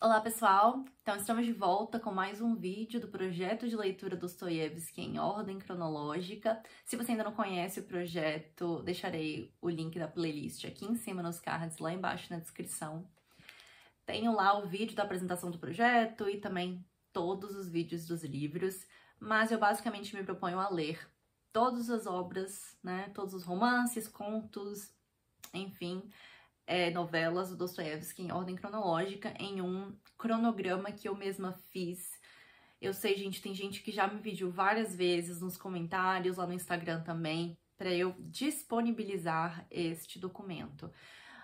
Olá, pessoal! Então, estamos de volta com mais um vídeo do projeto de leitura Dostoiévski em ordem cronológica. Se você ainda não conhece o projeto, deixarei o link da playlist aqui em cima nos cards, lá embaixo na descrição. Tenho lá o vídeo da apresentação do projeto e também todos os vídeos dos livros, mas eu basicamente me proponho a ler todas as obras, né? Todos os romances, contos, enfim, novelas do Dostoiévski em ordem cronológica, em um cronograma que eu mesma fiz. Eu sei, gente, tem gente que já me pediu várias vezes nos comentários, lá no Instagram também, para eu disponibilizar este documento.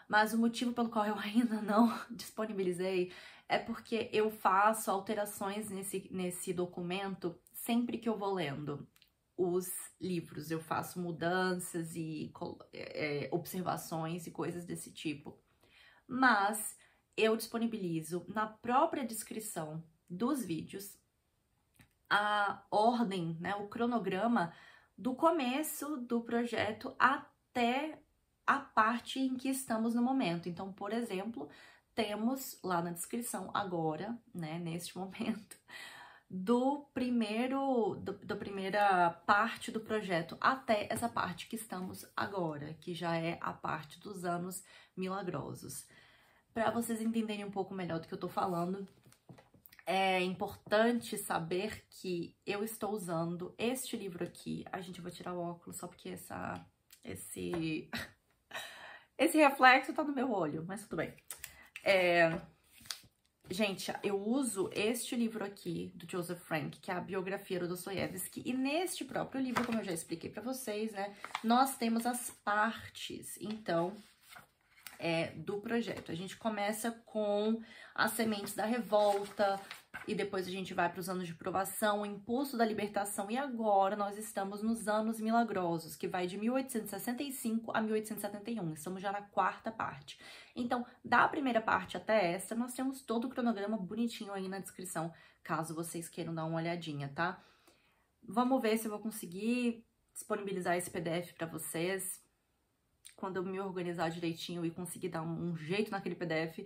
Mas o motivo pelo qual eu ainda não disponibilizei é porque eu faço alterações nesse documento sempre que eu vou lendo os livros, eu faço mudanças e observações e coisas desse tipo. Mas eu disponibilizo na própria descrição dos vídeos a ordem, né, o cronograma do começo do projeto até a parte em que estamos no momento. Então, por exemplo, temos lá na descrição agora, né, neste momento, da primeira parte do projeto até essa parte que estamos agora, que já é a parte dos anos milagrosos. Para vocês entenderem um pouco melhor do que eu tô falando, é importante saber que eu estou usando este livro aqui. A gente vai tirar o óculos só porque esse reflexo tá no meu olho, mas tudo bem. Gente, eu uso este livro aqui, do Joseph Frank, que é a biografia do Dostoiévski, e neste próprio livro, como eu já expliquei pra vocês, né, nós temos as partes, então, do projeto. A gente começa com as sementes da revolta, e depois a gente vai para os anos de provação, o impulso da libertação, e agora nós estamos nos anos milagrosos, que vai de 1865 a 1871, estamos já na quarta parte. Então, da primeira parte até essa, nós temos todo o cronograma bonitinho aí na descrição, caso vocês queiram dar uma olhadinha, tá? Vamos ver se eu vou conseguir disponibilizar esse PDF para vocês. Quando eu me organizar direitinho e conseguir dar um jeito naquele PDF,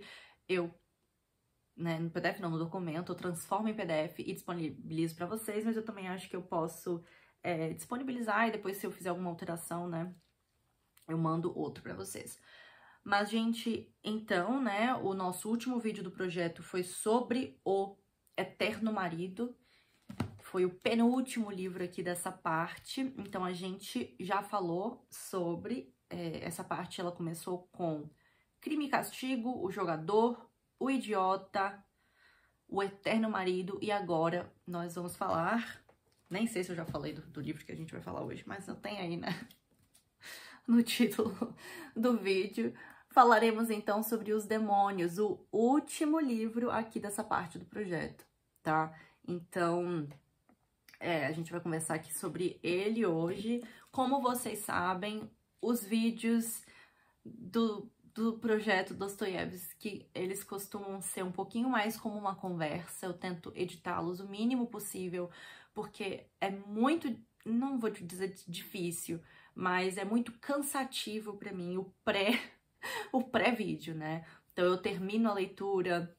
no PDF não, no documento, eu transformo em PDF e disponibilizo para vocês, mas eu também acho que eu posso disponibilizar e depois, se eu fizer alguma alteração, né, eu mando outro para vocês. Mas, gente, então, né, o nosso último vídeo do projeto foi sobre o Eterno Marido. Foi o penúltimo livro aqui dessa parte, então a gente já falou sobre essa parte. Ela começou com Crime e Castigo, O Jogador, O Idiota, O Eterno Marido, e agora nós vamos falar, nem sei se eu já falei do livro que a gente vai falar hoje, mas não tem aí, né, no título do vídeo. Falaremos então sobre Os Demônios, o último livro aqui dessa parte do projeto, tá? Então, a gente vai conversar aqui sobre ele hoje. Como vocês sabem, os vídeos do projeto Dostoiévski, eles costumam ser um pouquinho mais como uma conversa. Eu tento editá-los o mínimo possível, porque é muito, não vou dizer difícil, mas é muito cansativo para mim o pré-vídeo, né? Então eu termino a leitura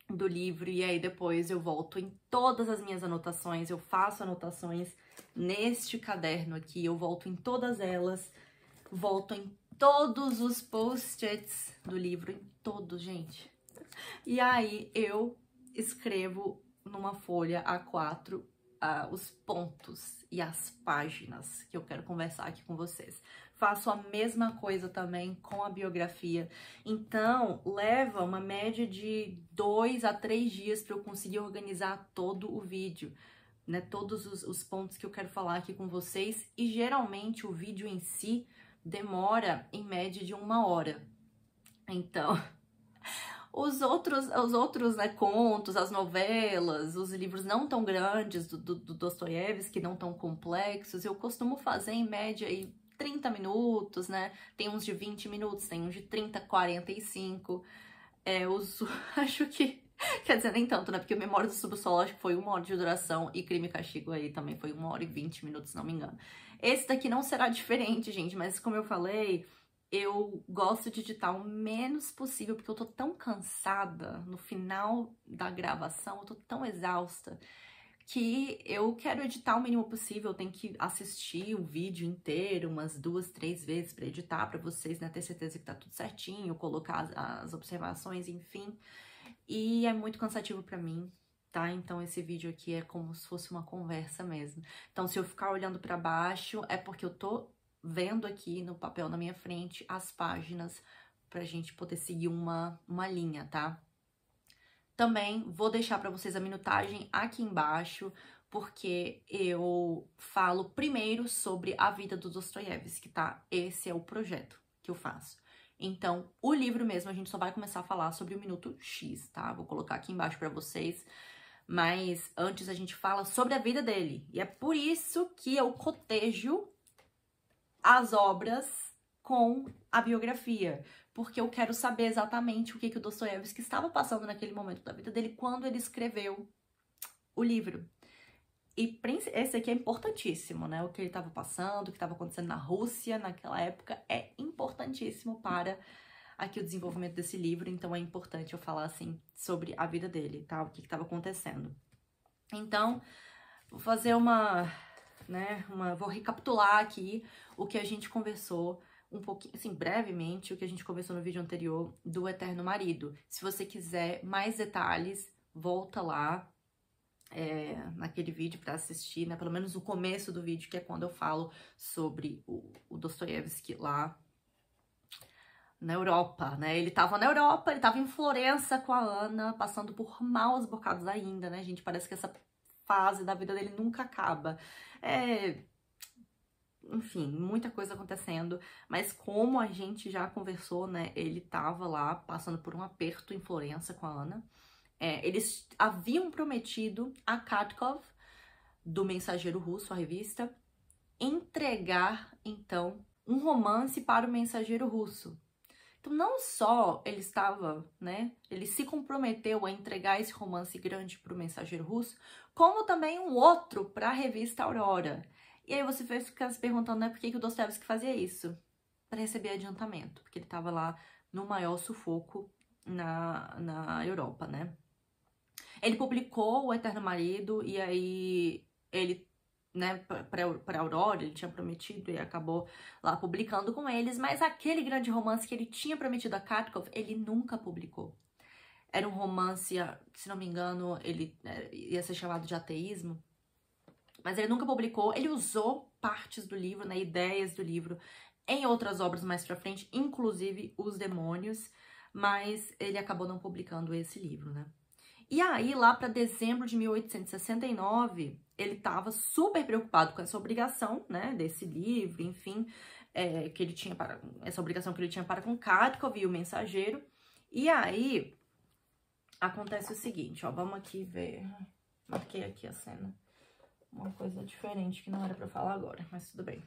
do livro e aí depois eu volto em todas as minhas anotações, eu faço anotações neste caderno aqui, eu volto em todas elas, volto em todos os post-its do livro, em todos, gente. E aí eu escrevo numa folha A4 os pontos e as páginas que eu quero conversar aqui com vocês. Faço a mesma coisa também com a biografia. Então, leva uma média de 2 a 3 dias para eu conseguir organizar todo o vídeo, né? Todos os pontos que eu quero falar aqui com vocês. E geralmente o vídeo em si demora em média de 1 hora. Então, os outros, né, contos, as novelas, os livros não tão grandes do Dostoiévski, não tão complexos, eu costumo fazer em média aí 30 minutos, né? Tem uns de 20 minutos, tem uns de 30, 45. Acho que, quer dizer, nem tanto, né? Porque o Memória do Subsolo acho que foi 1 hora de duração e Crime e Castigo aí também foi 1 hora e 20 minutos, se não me engano. Esse daqui não será diferente, gente, mas como eu falei, eu gosto de editar o menos possível, porque eu tô tão cansada no final da gravação, eu tô tão exausta, que eu quero editar o mínimo possível. Eu tenho que assistir o vídeo inteiro umas 2, 3 vezes pra editar pra vocês, né, ter certeza que tá tudo certinho, colocar as observações, enfim. E é muito cansativo pra mim, tá? Então esse vídeo aqui é como se fosse uma conversa mesmo. Então se eu ficar olhando pra baixo, é porque eu tô vendo aqui no papel na minha frente as páginas pra gente poder seguir uma linha, tá? Também vou deixar pra vocês a minutagem aqui embaixo, porque eu falo primeiro sobre a vida do Dostoiévski, tá? Esse é o projeto que eu faço. Então, o livro mesmo, a gente só vai começar a falar sobre o minuto X, tá? Vou colocar aqui embaixo pra vocês. Mas antes a gente fala sobre a vida dele. E é por isso que eu cotejo as obras com a biografia, porque eu quero saber exatamente o que o Dostoiévski estava passando naquele momento da vida dele quando ele escreveu o livro. E esse aqui é importantíssimo, né? O que ele estava passando, o que estava acontecendo na Rússia naquela época é importantíssimo para aqui o desenvolvimento desse livro, então é importante eu falar, assim, sobre a vida dele, tá? O que estava acontecendo. Então, vou fazer vou recapitular aqui o que a gente conversou um pouquinho, assim, brevemente, o que a gente conversou no vídeo anterior do Eterno Marido. Se você quiser mais detalhes, volta lá naquele vídeo para assistir, né? Pelo menos o começo do vídeo, que é quando eu falo sobre o Dostoiévski lá na Europa, né? Ele tava na Europa, ele tava em Florença com a Ana, passando por maus bocados ainda, né, gente? Parece que essa fase da vida dele nunca acaba. Enfim, muita coisa acontecendo, mas como a gente já conversou, né, ele tava lá passando por um aperto em Florença com a Ana. Eles haviam prometido a Katkov, do Mensageiro Russo, a revista, entregar, então, um romance para o Mensageiro Russo. Então, não só ele estava, né, ele se comprometeu a entregar esse romance grande para o Mensageiro Russo, como também um outro para a revista Aurora. E aí você vai ficar se perguntando, né, por que o Dostoiévski fazia isso? Para receber adiantamento, porque ele estava lá no maior sufoco na Europa, né? Ele publicou O Eterno Marido e aí ele, né, para Aurora, ele tinha prometido e acabou lá publicando com eles, mas aquele grande romance que ele tinha prometido a Katkov, ele nunca publicou. Era um romance, se não me engano, ele ia ser chamado de ateísmo, mas ele nunca publicou. Ele usou partes do livro, né, ideias do livro, em outras obras mais pra frente, inclusive Os Demônios, mas ele acabou não publicando esse livro, né? E aí, lá para dezembro de 1869, ele estava super preocupado com essa obrigação, né, desse livro, enfim, que ele tinha essa obrigação que ele tinha para com Katkov e o Mensageiro. E aí, acontece o seguinte, ó, vamos aqui ver, marquei aqui a cena, uma coisa diferente que não era para falar agora, mas tudo bem.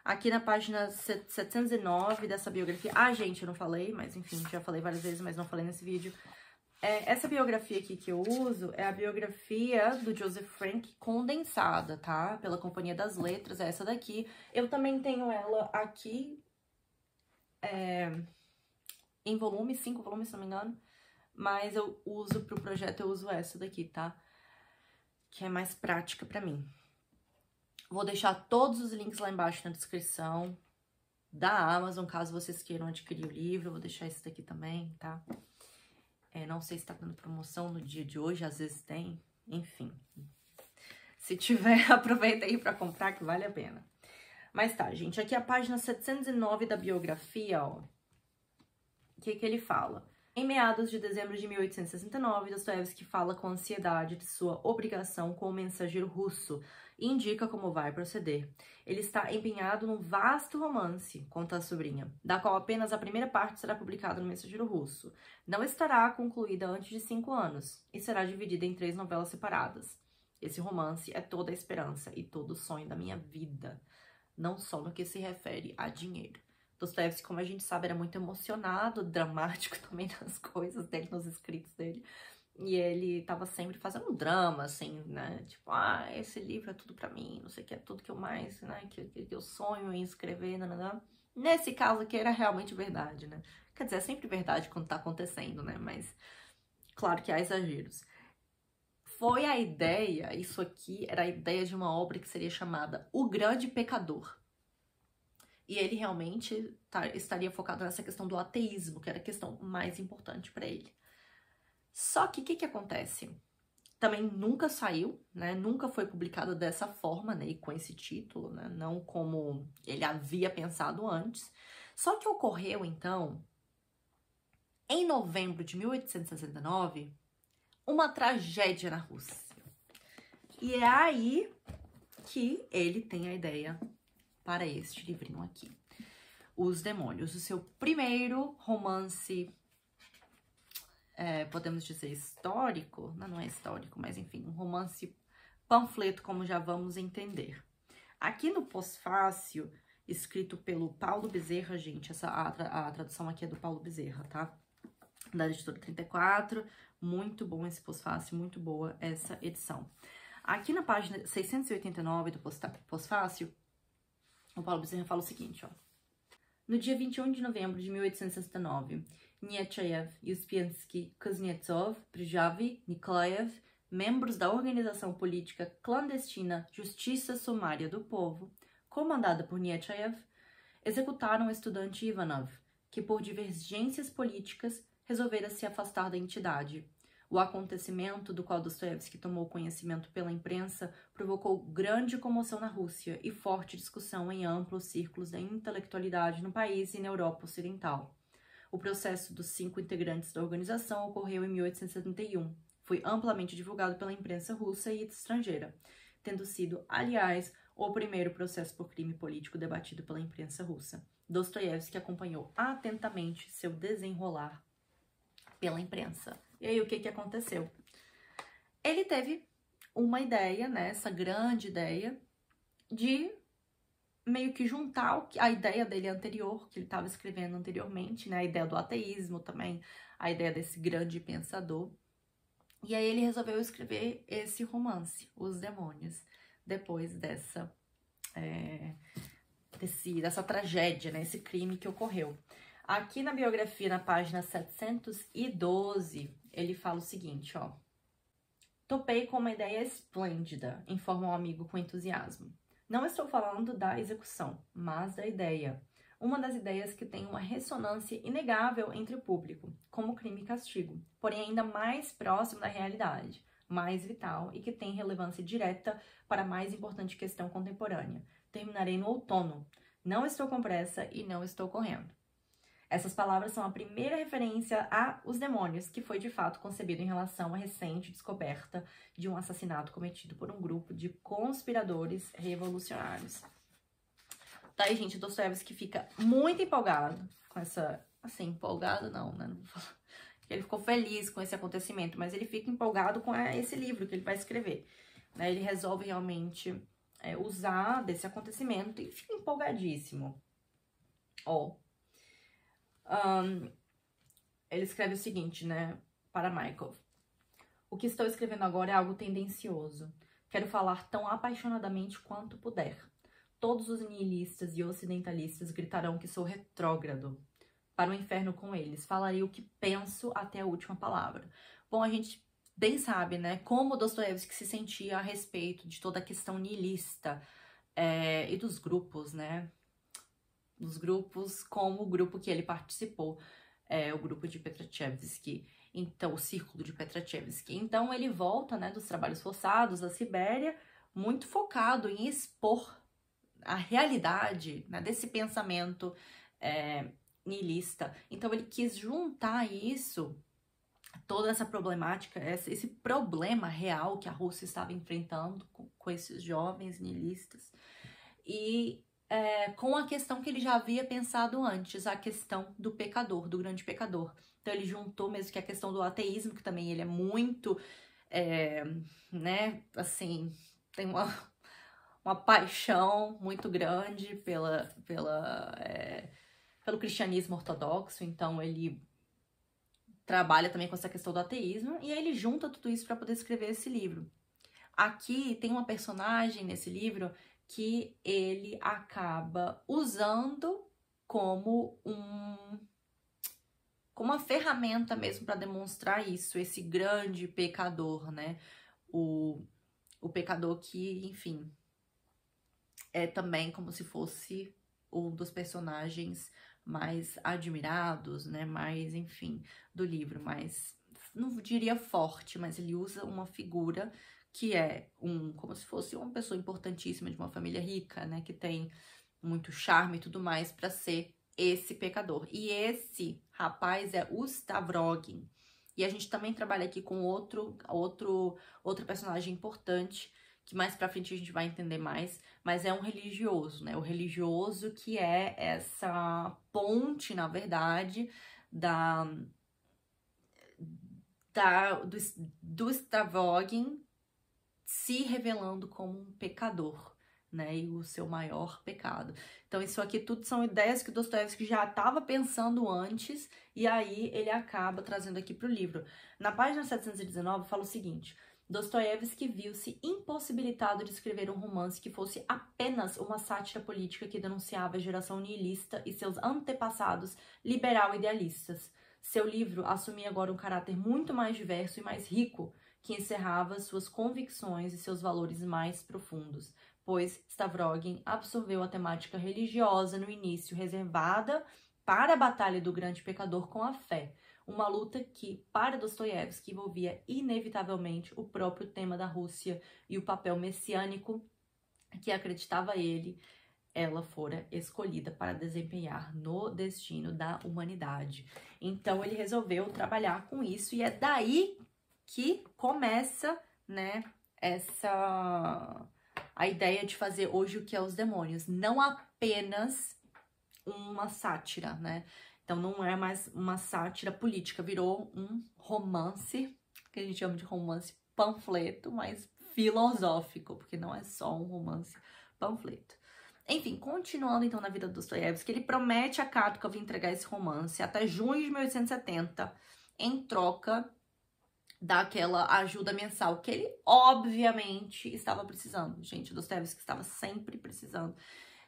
Aqui na página 709 dessa biografia, gente, eu não falei, mas enfim, já falei várias vezes, mas não falei nesse vídeo. Essa biografia aqui que eu uso é a biografia do Joseph Frank condensada, tá? Pela Companhia das Letras, é essa daqui. Eu também tenho ela aqui em volume, 5 volumes, se não me engano. Mas eu uso pro projeto, eu uso essa daqui, tá? Que é mais prática pra mim. Vou deixar todos os links lá embaixo na descrição da Amazon, caso vocês queiram adquirir o livro. Eu vou deixar esse daqui também, tá? Não sei se tá dando promoção no dia de hoje, às vezes tem, enfim. Se tiver, aproveita aí pra comprar, que vale a pena. Mas tá, gente, aqui a página 709 da biografia, ó. O que ele fala? Em meados de dezembro de 1869, Dostoiévski fala com ansiedade de sua obrigação com o Mensageiro Russo e indica como vai proceder. Ele está empenhado num vasto romance, conta a sobrinha, da qual apenas a primeira parte será publicada no Mensageiro Russo. Não estará concluída antes de 5 anos e será dividida em 3 novelas separadas. Esse romance é toda a esperança e todo o sonho da minha vida, não só no que se refere a dinheiro. Dostoiévski, como a gente sabe, era muito emocionado, dramático também nas coisas dele, nos escritos dele. E ele tava sempre fazendo um drama, assim, né? Tipo, esse livro é tudo pra mim, não sei o que, é tudo que eu mais, né? Que eu sonho em escrever, nananã. Nesse caso aqui era realmente verdade, né? Quer dizer, é sempre verdade quando tá acontecendo, né? Mas claro que há exageros. Foi a ideia, isso aqui era a ideia de uma obra que seria chamada O Grande Pecador. E ele realmente estaria focado nessa questão do ateísmo, que era a questão mais importante para ele. Só que o que acontece? Também nunca saiu, né? Nunca foi publicado dessa forma, né? E com esse título, né? Não como ele havia pensado antes. Só que ocorreu, então, em novembro de 1869, uma tragédia na Rússia. E é aí que ele tem a ideia para este livrinho aqui. Os Demônios, o seu primeiro romance, podemos dizer histórico, não é histórico, mas enfim, um romance panfleto, como já vamos entender. Aqui no pós-fácil, escrito pelo Paulo Bezerra, gente, a tradução aqui é do Paulo Bezerra, tá? Da editora 34, muito bom esse pós-fácil, muito boa essa edição. Aqui na página 689 do pós-fácil, o Paulo Bezerra fala o seguinte, ó. No dia 21 de novembro de 1869, Nechayev, Uspensky, Kuznetsov, Brjavy, Nikolaev, membros da organização política clandestina Justiça Sumária do Povo, comandada por Nechayev, executaram o estudante Ivanov, que por divergências políticas resolvera se afastar da entidade. O acontecimento, do qual Dostoiévski tomou conhecimento pela imprensa, provocou grande comoção na Rússia e forte discussão em amplos círculos da intelectualidade no país e na Europa Ocidental. O processo dos 5 integrantes da organização ocorreu em 1871. Foi amplamente divulgado pela imprensa russa e estrangeira, tendo sido, aliás, o primeiro processo por crime político debatido pela imprensa russa. Dostoiévski acompanhou atentamente seu desenrolar pela imprensa. E aí, o que aconteceu? Ele teve uma ideia, né, essa grande ideia, de meio que juntar a ideia dele anterior, que ele estava escrevendo anteriormente, né, a ideia do ateísmo também, a ideia desse grande pensador. E aí ele resolveu escrever esse romance, Os Demônios, depois dessa tragédia, né, esse crime que ocorreu. Aqui na biografia, na página 712, ele fala o seguinte, ó. Topei com uma ideia esplêndida, informa um amigo com entusiasmo. Não estou falando da execução, mas da ideia. Uma das ideias que tem uma ressonância inegável entre o público, como crime e castigo, porém ainda mais próximo da realidade, mais vital e que tem relevância direta para a mais importante questão contemporânea. Terminarei no outono. Não estou com pressa e não estou correndo. Essas palavras são a primeira referência a Os Demônios, que foi de fato concebido em relação à recente descoberta de um assassinato cometido por um grupo de conspiradores revolucionários. Tá aí, gente, Dostoiévski fica muito empolgado com essa... Assim, empolgado não, né? Não vou falar. Ele ficou feliz com esse acontecimento, mas ele fica empolgado com esse livro que ele vai escrever. Né? Ele resolve realmente usar desse acontecimento e fica empolgadíssimo. Ó... ele escreve o seguinte, né, para Michael. O que estou escrevendo agora é algo tendencioso. Quero falar tão apaixonadamente quanto puder. Todos os nihilistas e ocidentalistas gritarão que sou retrógrado. Para o inferno com eles. Falarei o que penso até a última palavra. Bom, a gente bem sabe, né, como Dostoiévski se sentia a respeito de toda a questão nihilista e dos grupos, né, dos grupos, como o grupo que ele participou, o grupo de Petrachevsky, então, o círculo de Petrachevsky. Então, ele volta, né, dos trabalhos forçados da Sibéria, muito focado em expor a realidade, né, desse pensamento nihilista. Então, ele quis juntar isso, toda essa problemática, esse problema real que a Rússia estava enfrentando com esses jovens nihilistas, e com a questão que ele já havia pensado antes, a questão do pecador, do grande pecador. Então ele juntou mesmo que a questão do ateísmo, que também ele é muito, né, assim, tem uma paixão muito grande pelo cristianismo ortodoxo, então ele trabalha também com essa questão do ateísmo, e aí ele junta tudo isso para poder escrever esse livro. Aqui tem uma personagem nesse livro que ele acaba usando como uma ferramenta mesmo para demonstrar isso, esse grande pecador, né? O pecador que, enfim, é também como se fosse um dos personagens mais admirados, né? Mais, enfim, do livro, mais, não diria forte, mas ele usa uma figura que é como se fosse uma pessoa importantíssima de uma família rica, né? Que tem muito charme e tudo mais para ser esse pecador. E esse rapaz é o Stavrogin. E a gente também trabalha aqui com outro personagem importante, que mais pra frente a gente vai entender mais, mas é um religioso, né? O religioso que é essa ponte, na verdade, do Stavrogin se revelando como um pecador, né? E o seu maior pecado. Então, isso aqui tudo são ideias que Dostoiévski já estava pensando antes, e aí ele acaba trazendo aqui para o livro. Na página 719 fala o seguinte: Dostoiévski viu-se impossibilitado de escrever um romance que fosse apenas uma sátira política que denunciava a geração nihilista e seus antepassados liberal-idealistas. Seu livro assumia agora um caráter muito mais diverso e mais rico, que encerrava suas convicções e seus valores mais profundos, pois Stavrogin absorveu a temática religiosa no início, reservada para a batalha do grande pecador com a fé, uma luta que, para Dostoiévski, envolvia inevitavelmente o próprio tema da Rússia e o papel messiânico que acreditava ela fora escolhida para desempenhar no destino da humanidade. Então ele resolveu trabalhar com isso, e é daí que começa, né, a ideia de fazer Hoje o que é os Demônios, não apenas uma sátira, né? Então não é mais uma sátira política, virou um romance, que a gente chama de romance panfleto, mas filosófico, porque não é só um romance panfleto. Enfim, continuando então na vida do Dostoiévski, ele promete a Kharkov entregar esse romance até junho de 1870, em troca daquela ajuda mensal que ele, obviamente, estava precisando. Gente, Dostoiévski estava sempre precisando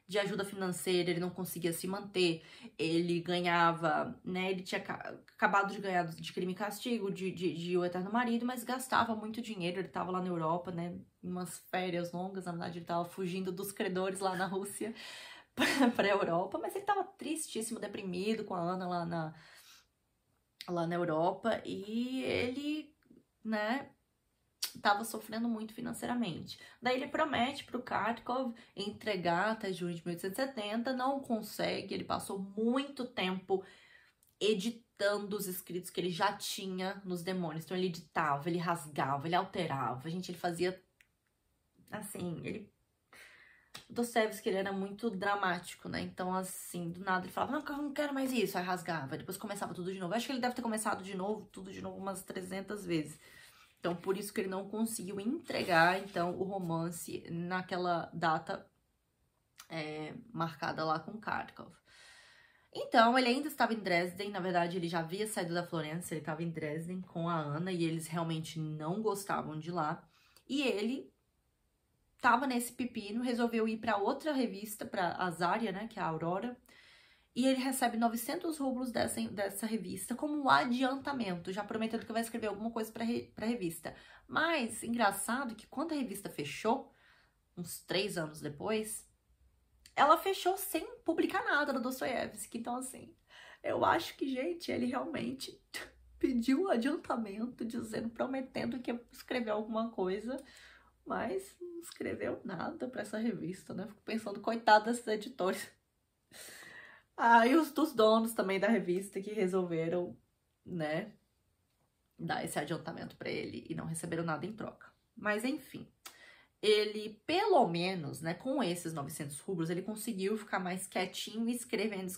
de ajuda financeira, ele não conseguia se manter, ele ganhava, né, ele tinha acabado de ganhar de Crime e Castigo, de O Eterno Marido, mas gastava muito dinheiro, ele estava lá na Europa, né, em umas férias longas, na verdade ele estava fugindo dos credores lá na Rússia para a Europa, mas ele estava tristíssimo, deprimido com a Ana lá na Europa, e ele, né, estava sofrendo muito financeiramente. Daí ele promete para o Kharkov entregar até junho de 1870, não consegue, ele passou muito tempo editando os escritos que ele já tinha nos Demônios. Então ele editava, ele rasgava, ele alterava, ele fazia assim, o Dostoiévski, ele era muito dramático, né? Então, assim, do nada ele falava, não, eu não quero mais isso, aí rasgava, depois começava tudo de novo. Acho que ele deve ter começado tudo de novo umas 300 vezes. Então, por isso que ele não conseguiu entregar, então, o romance naquela data marcada lá com Kharkov. Então, ele ainda estava em Dresden, na verdade, ele já havia saído da Florença, ele estava em Dresden com a Ana, e eles realmente não gostavam de lá. E ele estava nesse pepino, resolveu ir para outra revista, para a Zarya, né, que é a Aurora, e ele recebe 900 rublos dessa revista como um adiantamento, já prometendo que vai escrever alguma coisa para a revista. Mas, engraçado que quando a revista fechou, uns 3 anos depois, ela fechou sem publicar nada do Dostoiévski. Então, assim, eu acho que, gente, ele realmente pediu um adiantamento, prometendo que ia escrever alguma coisa, mas não escreveu nada para essa revista, né? Fico pensando, coitado desses editores. E os dos donos também da revista que resolveram, né, dar esse adiantamento para ele e não receberam nada em troca. Mas, enfim, ele, pelo menos, né, com esses 900 rublos, ele conseguiu ficar mais quietinho e escrevendo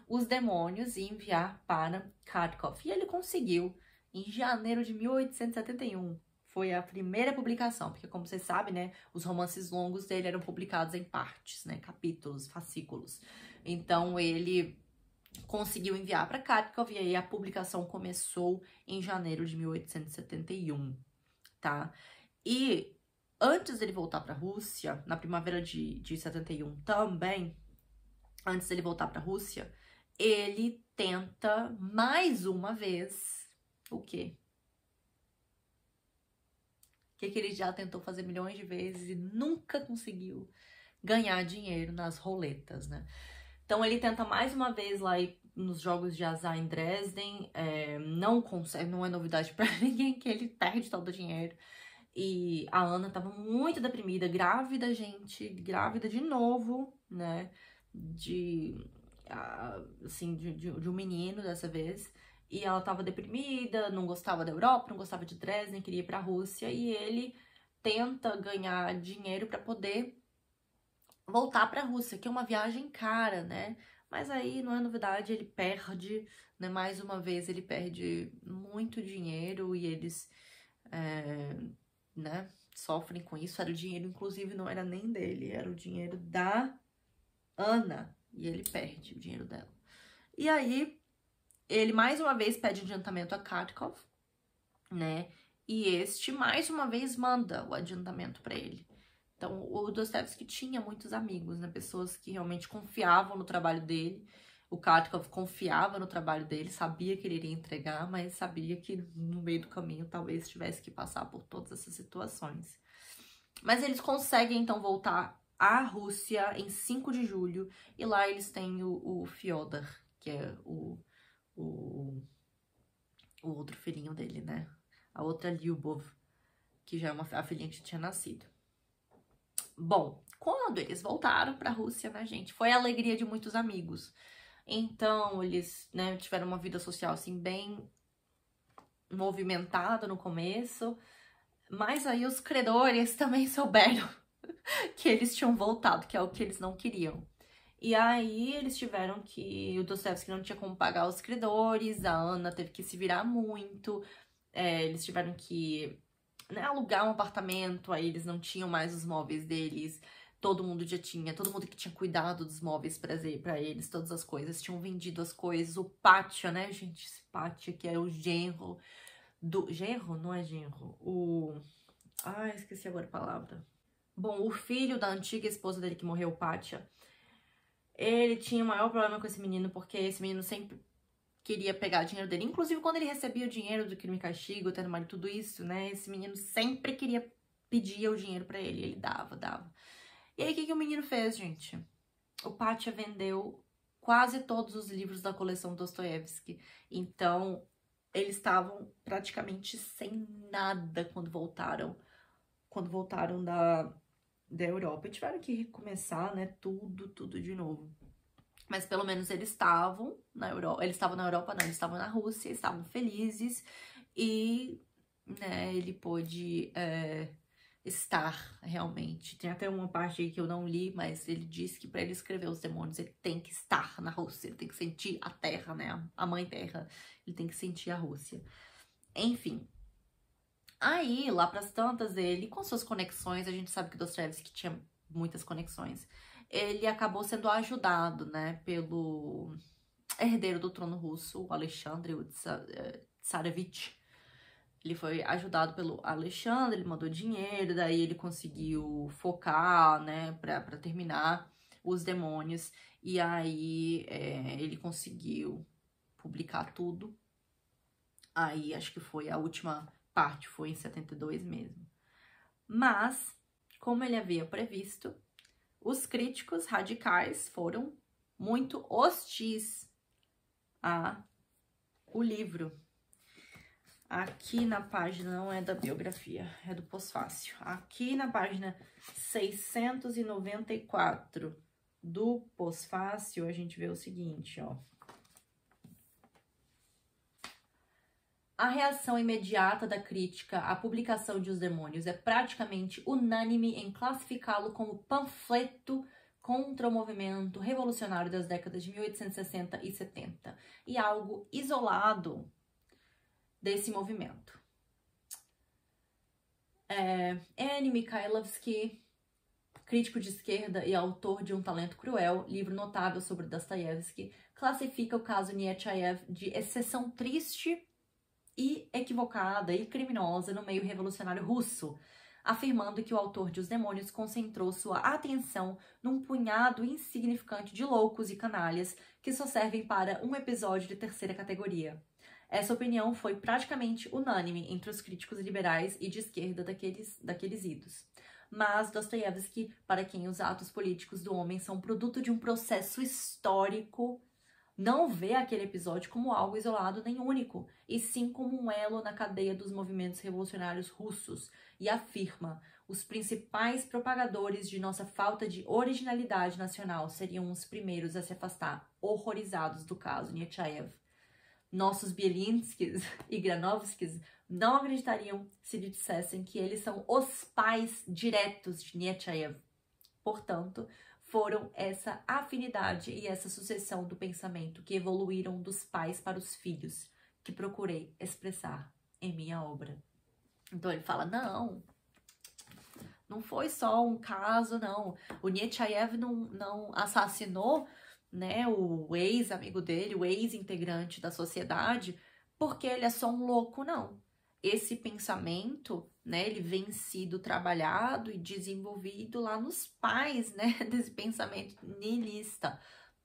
os Demônios e enviar para Kharkov. E ele conseguiu em janeiro de 1871. Foi a primeira publicação, porque, como vocês sabem, né, os romances longos dele eram publicados em partes, né, capítulos, fascículos. Então, ele conseguiu enviar para Kharkov e aí a publicação começou em janeiro de 1871, tá? E antes dele voltar para a Rússia, na primavera de 71 também, antes dele voltar para a Rússia, ele tenta mais uma vez o quê? O que ele já tentou fazer milhões de vezes e nunca conseguiu ganhar dinheiro nas roletas, né? Então ele tenta mais uma vez lá ir nos jogos de azar em Dresden, não consegue, não é novidade pra ninguém que ele perde todo o dinheiro. E a Ana tava muito deprimida, grávida, gente, grávida de novo, né? De um menino dessa vez. E ela tava deprimida, não gostava da Europa, não gostava de Dresden, queria ir pra Rússia. E ele tenta ganhar dinheiro pra poder voltar pra Rússia, que é uma viagem cara, né? Mas aí não é novidade, ele perde, né? Mais uma vez ele perde muito dinheiro e eles, né, sofrem com isso. Era o dinheiro, inclusive, não era nem dele, era o dinheiro da Ana. E ele perde o dinheiro dela. E aí, ele mais uma vez pede adiantamento a Kharkov, né? E este, mais uma vez, manda o adiantamento pra ele. Então, o Dostoiévski tinha muitos amigos, né? Pessoas que realmente confiavam no trabalho dele. O Kharkov confiava no trabalho dele, sabia que ele iria entregar, mas sabia que no meio do caminho talvez tivesse que passar por todas essas situações. Mas eles conseguem, então, voltar à Rússia em 5 de julho. E lá eles têm o Fyodor, que é o outro filhinho dele, né? A outra Lyubov, que já é a filhinha que tinha nascido. Bom, quando eles voltaram pra Rússia, né, gente, foi a alegria de muitos amigos. Então, eles, né, tiveram uma vida social, assim, bem movimentada no começo. Mas aí os credores também souberam que eles tinham voltado, que é o que eles não queriam. E aí eles tiveram que... O Dostoiévski não tinha como pagar os credores, a Ana teve que se virar muito. Eles tiveram que, né, alugar um apartamento, aí eles não tinham mais os móveis deles. Todo mundo que tinha cuidado dos móveis pra eles, todas as coisas, tinham vendido as coisas. O Pátia, né, gente? Esse Pátia, que era o genro do... Genro? Não é genro. Esqueci agora a palavra. Bom, o filho da antiga esposa dele que morreu, o Pátia, ele tinha o maior problema com esse menino, porque esse menino sempre queria pegar dinheiro dele. Inclusive, quando ele recebia o dinheiro do Crime e Castigo, tendo marido, tudo isso, né? Esse menino sempre queria pedir o dinheiro pra ele. Ele dava. E aí, o que o menino fez, gente? O Pátia vendeu quase todos os livros da coleção Dostoiévski. Então, eles estavam praticamente sem nada quando voltaram da Europa. E tiveram que recomeçar, né? Tudo de novo. Mas pelo menos eles estavam na Europa. Eles estavam na Europa, não, eles estavam na Rússia, estavam felizes. E, né, ele pôde estar realmente. Tem até uma parte aí que eu não li, mas ele disse que para ele escrever Os Demônios, ele tem que estar na Rússia, ele tem que sentir a terra, né? A mãe terra. Ele tem que sentir a Rússia. Enfim. Aí, lá pras tantas, ele, com suas conexões, a gente sabe que Dostoiévski tinha muitas conexões, ele acabou sendo ajudado, né, pelo herdeiro do trono russo, o Alexandre Tsarevich. Ele foi ajudado pelo Alexandre, ele mandou dinheiro, daí ele conseguiu focar, né, pra terminar Os Demônios, e aí ele conseguiu publicar tudo. Aí, acho que foi a última parte, foi em 72 mesmo. Mas, como ele havia previsto, os críticos radicais foram muito hostis ao livro. Aqui na página, não é da biografia, é do pós-fácil. Aqui na página 694 do pós-fácil, a gente vê o seguinte, ó. A reação imediata da crítica à publicação de Os Demônios é praticamente unânime em classificá-lo como panfleto contra o movimento revolucionário das décadas de 1860 e 70 e algo isolado desse movimento. N. Mikhailovsky, crítico de esquerda e autor de Um Talento Cruel, livro notável sobre Dostoiévski, classifica o caso Nechayev de exceção triste e equivocada e criminosa no meio revolucionário russo. afirmando que o autor de Os Demônios concentrou sua atenção num punhado insignificante de loucos e canalhas que só servem para um episódio de terceira categoria. Essa opinião foi praticamente unânime entre os críticos liberais e de esquerda daqueles idos. Mas Dostoiévski, para quem os atos políticos do homem são produto de um processo histórico, não vê aquele episódio como algo isolado nem único, e sim como um elo na cadeia dos movimentos revolucionários russos, e afirma: os principais propagadores de nossa falta de originalidade nacional seriam os primeiros a se afastar, horrorizados do caso Nechayev. Nossos Bielinskis e Granovskis não acreditariam se lhe dissessem que eles são os pais diretos de Nechayev. Portanto, foram essa afinidade e essa sucessão do pensamento que evoluíram dos pais para os filhos que procurei expressar em minha obra. Então ele fala, não foi só um caso, não. O Nechayev não assassinou, né, o ex-amigo dele, o ex-integrante da sociedade, porque ele é só um louco, não. Esse pensamento, né, ele vem sido trabalhado e desenvolvido lá nos pais, né, desse pensamento nihilista.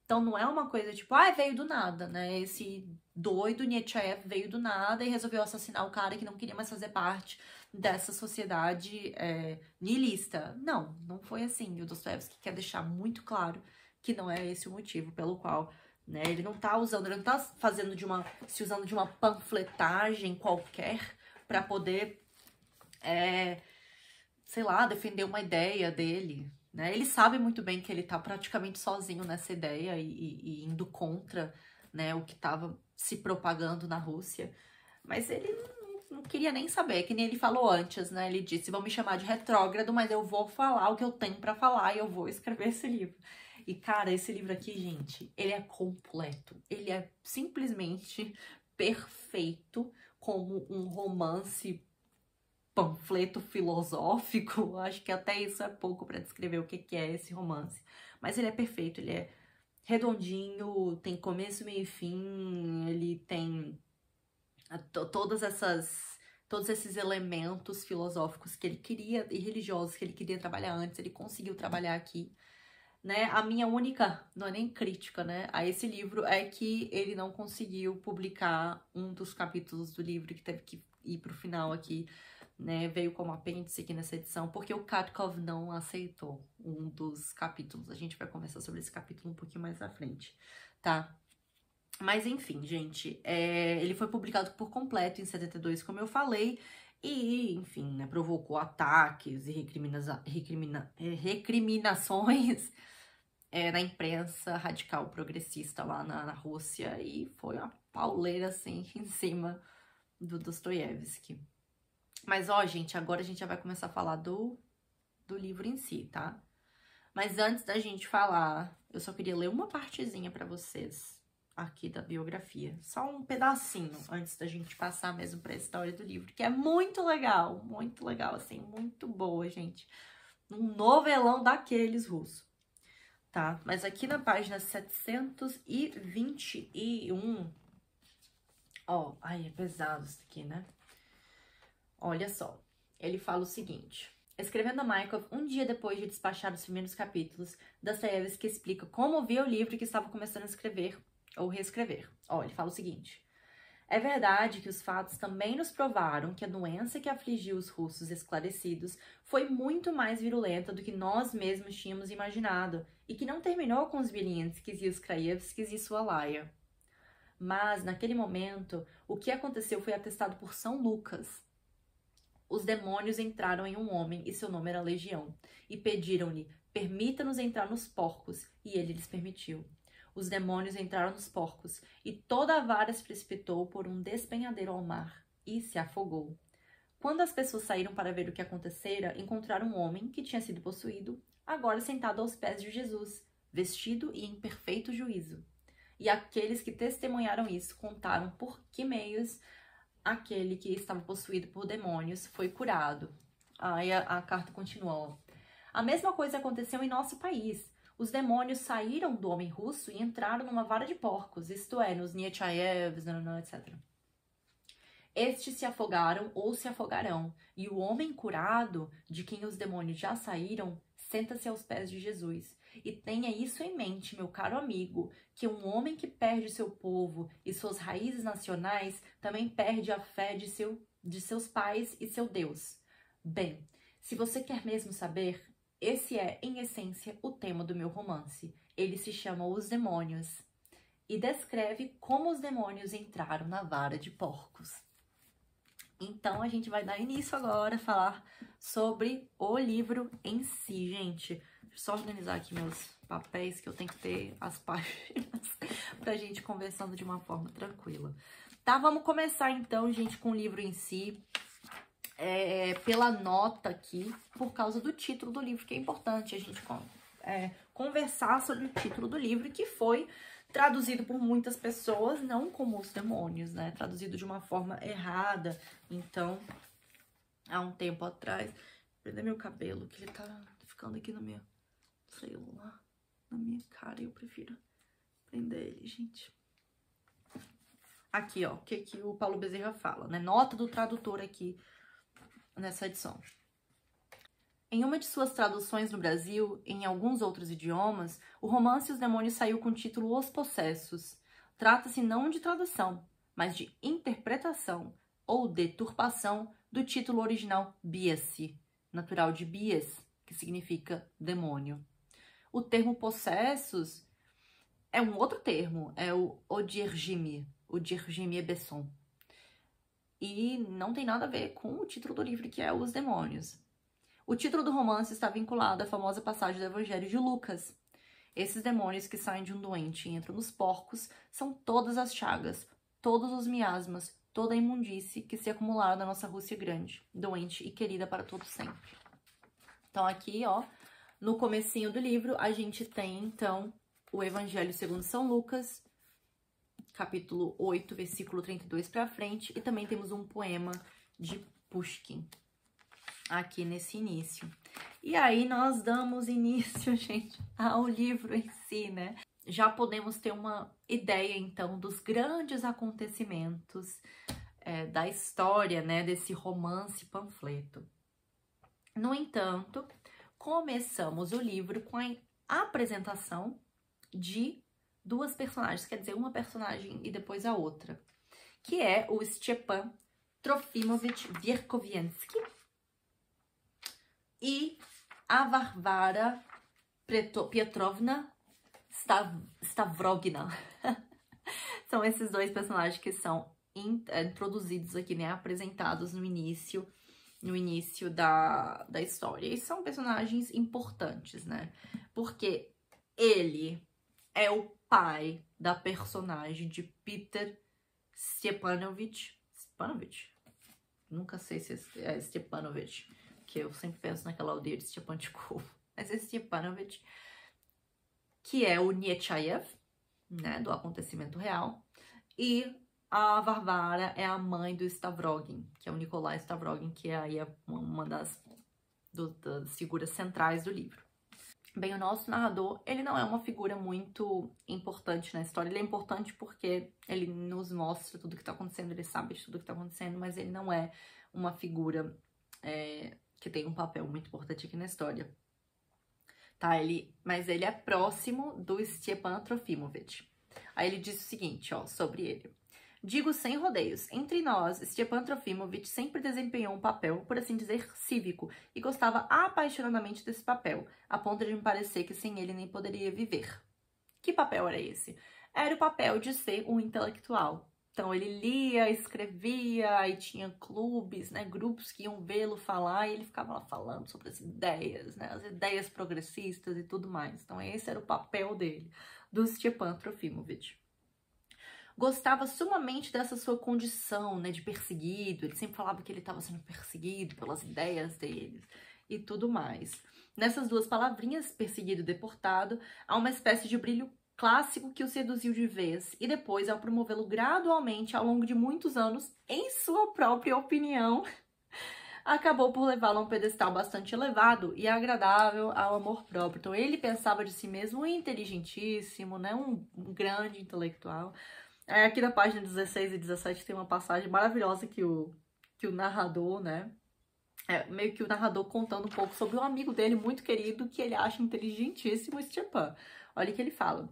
Então não é uma coisa tipo, veio do nada, né, esse doido Nechayev veio do nada e resolveu assassinar o cara que não queria mais fazer parte dessa sociedade nihilista. Não foi assim. E o Dostoiévski quer deixar muito claro que não é esse o motivo pelo qual, né, ele não tá usando se usando de uma panfletagem qualquer para poder, sei lá, defender uma ideia dele, né? Ele sabe muito bem que ele tá praticamente sozinho nessa ideia e indo contra, né, o que tava se propagando na Rússia, mas ele não queria nem saber, que nem ele falou antes, né? Ele disse, vão me chamar de retrógrado, mas eu vou falar o que eu tenho para falar e eu vou escrever esse livro. E, cara, esse livro aqui, gente, ele é completo. Ele é simplesmente perfeito como um romance panfleto filosófico. Acho que até isso é pouco para descrever o que é esse romance. Mas ele é perfeito, ele é redondinho, tem começo, meio e fim, ele tem todos esses elementos filosóficos que ele queria e religiosos que ele queria trabalhar antes, ele conseguiu trabalhar aqui. Né? A minha única, não é nem crítica, né, a esse livro é que ele não conseguiu publicar um dos capítulos do livro, que teve que ir pro final aqui, né, veio como apêndice aqui nessa edição, porque o Katkov não aceitou um dos capítulos. A gente vai conversar sobre esse capítulo um pouquinho mais à frente, tá? Mas enfim, gente, ele foi publicado por completo em 72, como eu falei, e, enfim, né, provocou ataques e recriminações na imprensa radical progressista lá na Rússia, e foi uma pauleira, assim, em cima do Dostoiévski. Mas, ó, gente, agora a gente já vai começar a falar do livro em si, tá? Mas antes da gente falar, eu só queria ler uma partezinha pra vocês aqui da biografia. Só um pedacinho antes da gente passar mesmo pra história do livro, que é muito legal, assim, muito boa, gente. Um novelão daqueles russos, tá? Mas aqui na página 721, ó, ai, é pesado isso aqui, né? Olha só, ele fala o seguinte: escrevendo a Maikov um dia depois de despachar os primeiros capítulos, Dostoiévski explica como via o livro que estava começando a escrever ou reescrever. Ó, ele fala o seguinte: é verdade que os fatos também nos provaram que a doença que afligiu os russos esclarecidos foi muito mais virulenta do que nós mesmos tínhamos imaginado e que não terminou com os Bilinskis e os Krajewskis e sua laia. Mas, naquele momento, o que aconteceu foi atestado por São Lucas. Os demônios entraram em um homem, e seu nome era Legião, e pediram-lhe, permita-nos entrar nos porcos, e ele lhes permitiu. Os demônios entraram nos porcos, e toda a vara se precipitou por um despenhadeiro ao mar, e se afogou. Quando as pessoas saíram para ver o que acontecera, encontraram um homem que tinha sido possuído, agora sentado aos pés de Jesus, vestido e em perfeito juízo. E aqueles que testemunharam isso contaram por que meios aquele que estava possuído por demônios foi curado. Aí a carta continuou. A mesma coisa aconteceu em nosso país. Os demônios saíram do homem russo e entraram numa vara de porcos, isto é, nos Nechayev, etc. Estes se afogaram ou se afogarão, e o homem curado, de quem os demônios já saíram, senta-se aos pés de Jesus. E tenha isso em mente, meu caro amigo, que um homem que perde seu povo e suas raízes nacionais também perde a fé de seus pais e seu Deus. Bem, se você quer mesmo saber, esse é, em essência, o tema do meu romance. Ele se chama Os Demônios e descreve como os demônios entraram na vara de porcos. Então, a gente vai dar início agora a falar sobre o livro em si, gente. Deixa eu só organizar aqui meus papéis, que eu tenho que ter as páginas pra gente conversando de uma forma tranquila. Tá, vamos começar então, gente, com o livro em si. Pela nota aqui, por causa do título do livro, que é importante a gente conversar sobre o título do livro, que foi traduzido por muitas pessoas, não como Os Demônios, né? Traduzido de uma forma errada. Então, há um tempo atrás... Prender meu cabelo, que ele tá ficando aqui no meu celular, na minha cara. Eu prefiro prender ele, gente. Aqui, ó, o que o Paulo Bezerra fala, né? Nota do tradutor aqui nessa edição. Em uma de suas traduções no Brasil, em alguns outros idiomas, o romance Os Demônios saiu com o título Os Possessos. Trata-se não de tradução, mas de interpretação ou deturpação do título original Bias, natural de bias, que significa demônio. O termo possessos é um outro termo, é o Odiergime Besson. E não tem nada a ver com o título do livro, que é Os Demônios. O título do romance está vinculado à famosa passagem do Evangelho de Lucas. Esses demônios que saem de um doente e entram nos porcos são todas as chagas, todos os miasmas, toda a imundície que se acumularam na nossa Rússia grande, doente e querida para todo sempre. Então aqui, ó, no comecinho do livro, a gente tem, então, o Evangelho segundo São Lucas, capítulo 8, versículo 32 para frente, e também temos um poema de Pushkin aqui nesse início. E aí nós damos início, gente, ao livro em si, né? Já podemos ter uma ideia, então, dos grandes acontecimentos da história, né, desse romance panfleto. No entanto, começamos o livro com a apresentação de duas personagens, quer dizer, uma personagem e depois a outra, que é o Stepan Trofimovich Verkhoviensky e a Varvara Petrovna Stavrogina. São esses dois personagens que são introduzidos aqui, né, apresentados no início da história. E são personagens importantes, né, porque ele é o pai da personagem de Peter Stepanovich, nunca sei se é Stepanovich, que eu sempre penso naquela aldeia de Stepanchikov, mas é Stepanovich, que é o Nechayev, né, do acontecimento real, e a Varvara é a mãe do Stavrogin, que é o Nikolai Stavrogin, que é aí uma das figuras centrais do livro. Bem, o nosso narrador, ele não é uma figura muito importante na história. Ele é importante porque ele nos mostra tudo que tá acontecendo, ele sabe de tudo que tá acontecendo, mas ele não é uma figura que tem um papel muito importante aqui na história. Tá, mas ele é próximo do Stepan Trofimovich. Aí ele diz o seguinte, ó, sobre ele. Digo sem rodeios, entre nós, Stepan Trofimovich sempre desempenhou um papel, por assim dizer, cívico, e gostava apaixonadamente desse papel, a ponto de me parecer que sem ele nem poderia viver. Que papel era esse? Era o papel de ser um intelectual. Então, ele lia, escrevia, e tinha clubes, né, grupos que iam vê-lo falar, e ele ficava lá falando sobre as ideias, né, as ideias progressistas e tudo mais. Então, esse era o papel dele, do Stepan Trofimovich. Gostava sumamente dessa sua condição, né, de perseguido. Ele sempre falava que ele estava sendo perseguido pelas ideias dele e tudo mais. Nessas duas palavrinhas, perseguido e deportado, há uma espécie de brilho clássico que o seduziu de vez e depois, ao promovê-lo gradualmente ao longo de muitos anos, em sua própria opinião, acabou por levá-lo a um pedestal bastante elevado e agradável ao amor próprio. Então, ele pensava de si mesmo inteligentíssimo, né, um grande intelectual, Aí aqui na página 16 e 17 tem uma passagem maravilhosa que o narrador, né? Meio que o narrador contando um pouco sobre um amigo dele muito querido que ele acha inteligentíssimo, o Stepan. Olha o que ele fala.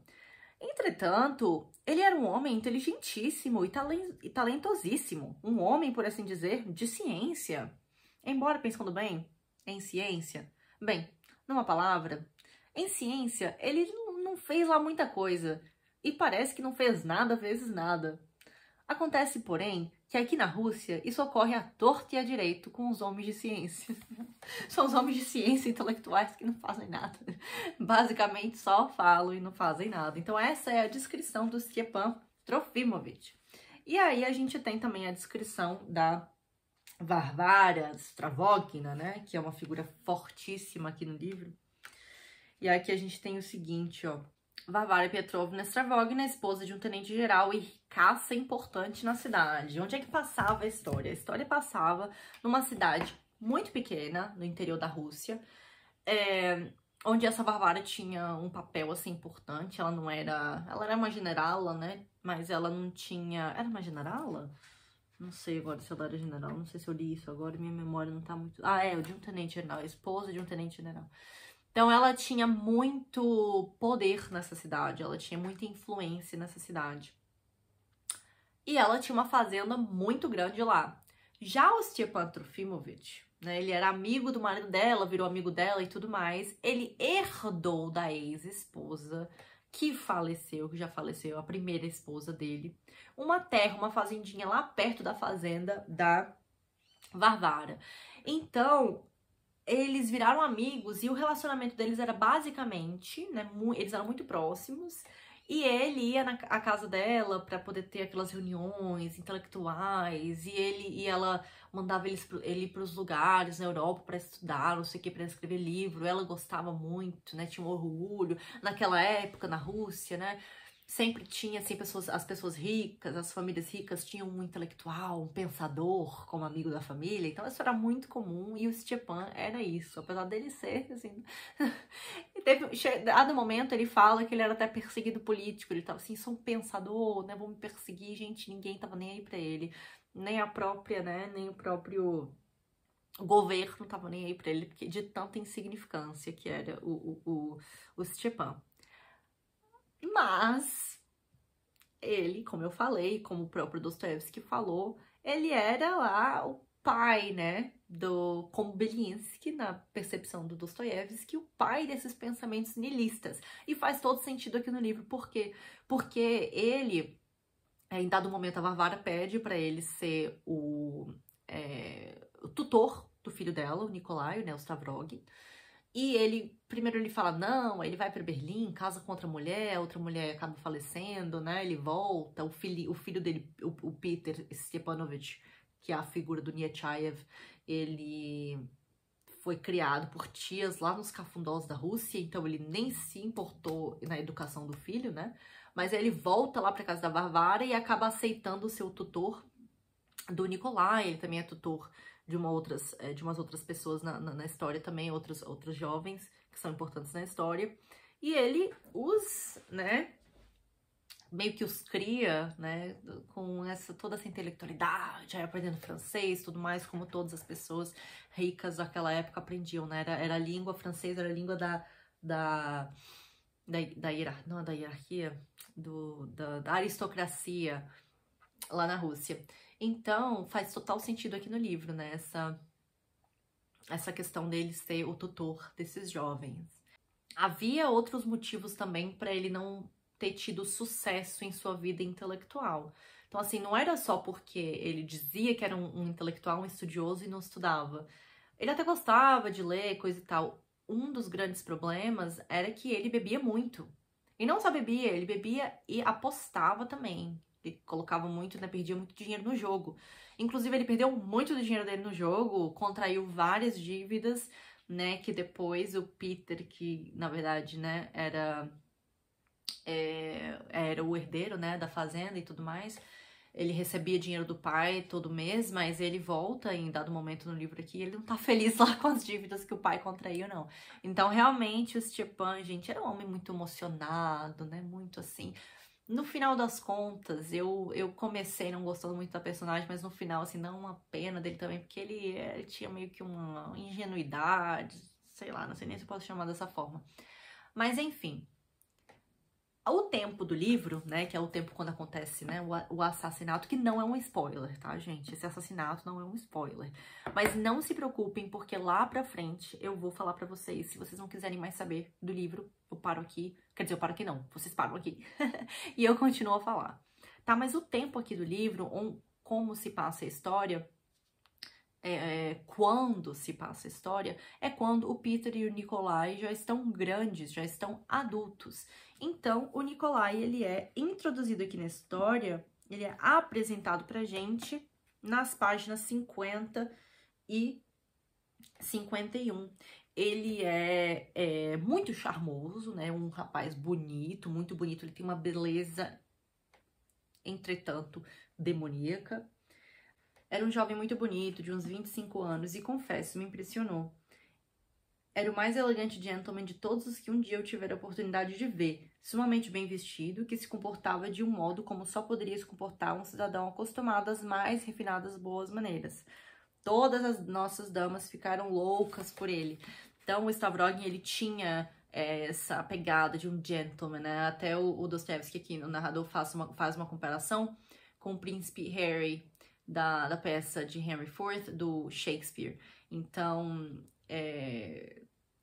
Entretanto, ele era um homem inteligentíssimo e talentosíssimo. Um homem, por assim dizer, de ciência. Embora, pensando bem, em ciência... Bem, numa palavra, em ciência, ele não fez lá muita coisa. E parece que não fez nada vezes nada. Acontece, porém, que aqui na Rússia isso ocorre à torta e à direito com os homens de ciência. São os homens de ciência intelectuais que não fazem nada. Basicamente só falam e não fazem nada. Então essa é a descrição do Stepan Trofimovich. E aí a gente tem também a descrição da Varvara Stravogina, né? Que é uma figura fortíssima aqui no livro. E aqui a gente tem o seguinte, ó. Varvara Petrovna Stravogina, esposa de um tenente-geral e ricaça importante na cidade. Onde é que passava a história? A história passava numa cidade muito pequena, no interior da Rússia, onde essa Varvara tinha um papel, assim, importante. Ela não era... Ela era uma generala, né? Mas ela não tinha... Era uma generala? Não sei agora se ela era general. Não sei se eu li isso agora. Minha memória não tá muito... de um tenente-general. Esposa de um tenente-general. Então, ela tinha muito poder nessa cidade, ela tinha muita influência nessa cidade. E ela tinha uma fazenda muito grande lá. Já o Stepan Trofimovich, né, ele era amigo do marido dela, virou amigo dela e tudo mais. Ele herdou da ex-esposa, que já faleceu, a primeira esposa dele, uma terra, uma fazendinha lá perto da fazenda da Varvara. Então... eles viraram amigos e o relacionamento deles era basicamente, né, eles eram muito próximos, e ele ia à casa dela para poder ter aquelas reuniões intelectuais, e ela mandava ele para os lugares na Europa para estudar, não sei o que, para escrever livro. Ela gostava muito, né, tinha um orgulho. Naquela época, na Rússia, né, sempre tinha, assim, as pessoas ricas, as famílias ricas tinham um intelectual, um pensador como amigo da família. Então isso era muito comum e o Stepan era isso, apesar dele ser, assim... Dado momento ele fala que ele era até perseguido político, ele tava assim, sou um pensador, né, vão me perseguir. Gente, ninguém tava nem aí pra ele, nem a própria, né, nem o próprio... O governo tava nem aí pra ele, porque de tanta insignificância que era o Stepan. Mas ele, como eu falei, como o próprio Dostoiévski falou, ele era lá o pai, né, como Belinsky, na percepção do Dostoiévski, o pai desses pensamentos nihilistas. E faz todo sentido aqui no livro. Por quê? Porque ele, em dado momento, a Varvara pede para ele ser o tutor do filho dela, o Nikolai, né, o Stavrogin. E primeiro ele fala não, aí ele vai para Berlim, casa com outra mulher acaba falecendo, né, ele volta, o filho dele, o Peter Stepanovich, que é a figura do Nechayev, ele foi criado por tias lá nos cafundós da Rússia, então ele nem se importou na educação do filho, né, mas aí ele volta lá para casa da Varvara e acaba aceitando ser o tutor do Nikolai. Ele também é tutor de umas outras pessoas na história também, outros jovens que são importantes na história. E ele né, meio que os cria, né, com toda essa intelectualidade, aí aprendendo francês, tudo mais, como todas as pessoas ricas daquela época aprendiam, né, era a língua francesa, era a língua da hierarquia, da aristocracia lá na Rússia. Então, faz total sentido aqui no livro, né, essa questão dele ser o tutor desses jovens. Havia outros motivos também para ele não ter tido sucesso em sua vida intelectual. Então, assim, não era só porque ele dizia que era um intelectual, um estudioso e não estudava. Ele até gostava de ler, coisa e tal. Um dos grandes problemas era que ele bebia muito. E não só bebia, ele bebia e apostava também. Ele colocava muito, né, perdia muito dinheiro no jogo. Inclusive, ele perdeu muito do dinheiro dele no jogo, contraiu várias dívidas, né, que depois o Peter, que na verdade, né, era o herdeiro, né, da fazenda e tudo mais, ele recebia dinheiro do pai todo mês, mas ele volta em dado momento no livro aqui, ele não tá feliz lá com as dívidas que o pai contraiu, não. Então, realmente, o Stepan, gente, era um homem muito emocionado, né, muito assim... No final das contas, eu comecei não gostando muito da personagem, mas no final, assim, não uma pena dele também, porque ele tinha meio que uma ingenuidade, sei lá, não sei nem se eu posso chamar dessa forma. Mas enfim, o tempo do livro, né, que é o tempo quando acontece, né, o assassinato, que não é um spoiler, tá, gente? Esse assassinato não é um spoiler. Mas não se preocupem, porque lá pra frente eu vou falar pra vocês. Se vocês não quiserem mais saber do livro, eu paro aqui. Quer dizer, eu paro aqui não, vocês param aqui. E eu continuo a falar. Tá, mas o tempo aqui do livro, como se passa a história, quando se passa a história, é quando o Peter e o Nikolai já estão grandes, já estão adultos. Então, o Nikolai, ele é introduzido aqui na história, ele é apresentado pra gente nas páginas 50 e 51. Ele é muito charmoso, né? Um rapaz bonito, muito bonito. Ele tem uma beleza, entretanto, demoníaca. Era um jovem muito bonito, de uns 25 anos, e confesso, me impressionou. Era o mais elegante gentleman de todos os que um dia eu tivera a oportunidade de ver, sumamente bem vestido, que se comportava de um modo como só poderia se comportar um cidadão acostumado às mais refinadas boas maneiras. Todas as nossas damas ficaram loucas por ele. Então, o Stavrogin, ele tinha essa pegada de um gentleman, né? Até o Dostoevsky aqui, no narrador, faz uma comparação com o príncipe Harry, da peça de Henry IV, do Shakespeare. Então,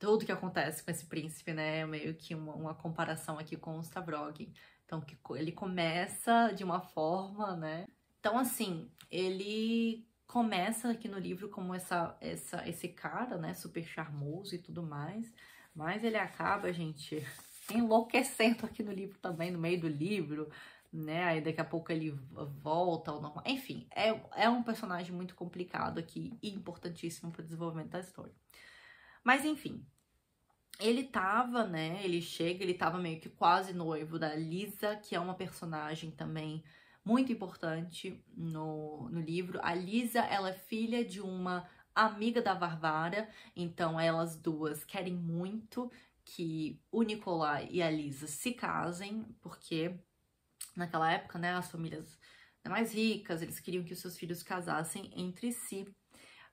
tudo que acontece com esse príncipe, né, é meio que uma comparação aqui com o Stavrogin. Então, ele começa de uma forma, né? Então, assim, ele começa aqui no livro como esse cara, né, super charmoso e tudo mais, mas ele acaba, gente, enlouquecendo aqui no livro também, no meio do livro, né, aí daqui a pouco ele volta ao normal. Enfim, é um personagem muito complicado aqui e importantíssimo para o desenvolvimento da história. Mas enfim, ele tava, né, ele tava meio que quase noivo da Lisa, que é uma personagem também muito importante no livro. A Lisa, ela é filha de uma amiga da Varvara, então elas duas querem muito que o Nikolai e a Lisa se casem, porque naquela época, né, as famílias mais ricas, eles queriam que os seus filhos casassem entre si.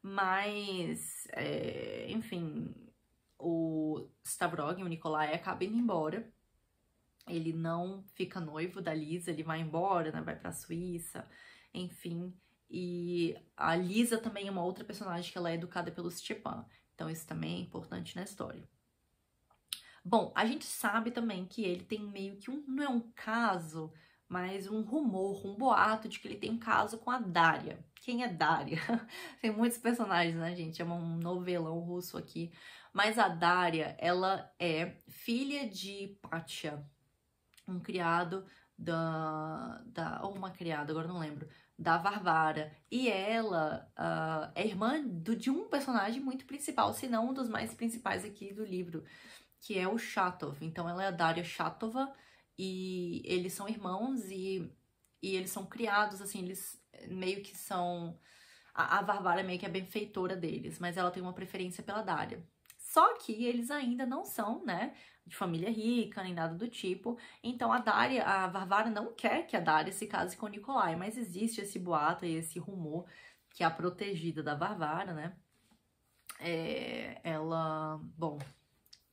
Mas, enfim, o Stavrogin, o Nikolai, acaba indo embora. Ele não fica noivo da Lisa, ele vai embora, né, vai pra Suíça, enfim. E a Lisa também é uma outra personagem que ela é educada pelo Stepan. Então isso também é importante na história. Bom, a gente sabe também que ele tem meio que não é um caso, mas um rumor, um boato de que ele tem um caso com a Daria. Quem é Daria? Tem muitos personagens, né, gente? É um novelão russo aqui. Mas a Daria, ela é filha de Pátia, um criado ou uma criada, agora não lembro, da Varvara. E ela é irmã de um personagem muito principal, se não um dos mais principais aqui do livro, que é o Chatov. Então ela é a Daria Chatova e eles são irmãos e eles são criados, assim, eles meio que são... A Varvara meio que é benfeitora deles, mas ela tem uma preferência pela Daria. Só que eles ainda não são, né, de família rica, nem nada do tipo. Então a Varvara não quer que a Daria se case com o Nikolai, mas existe esse boato e esse rumor que a protegida da Varvara, né, bom,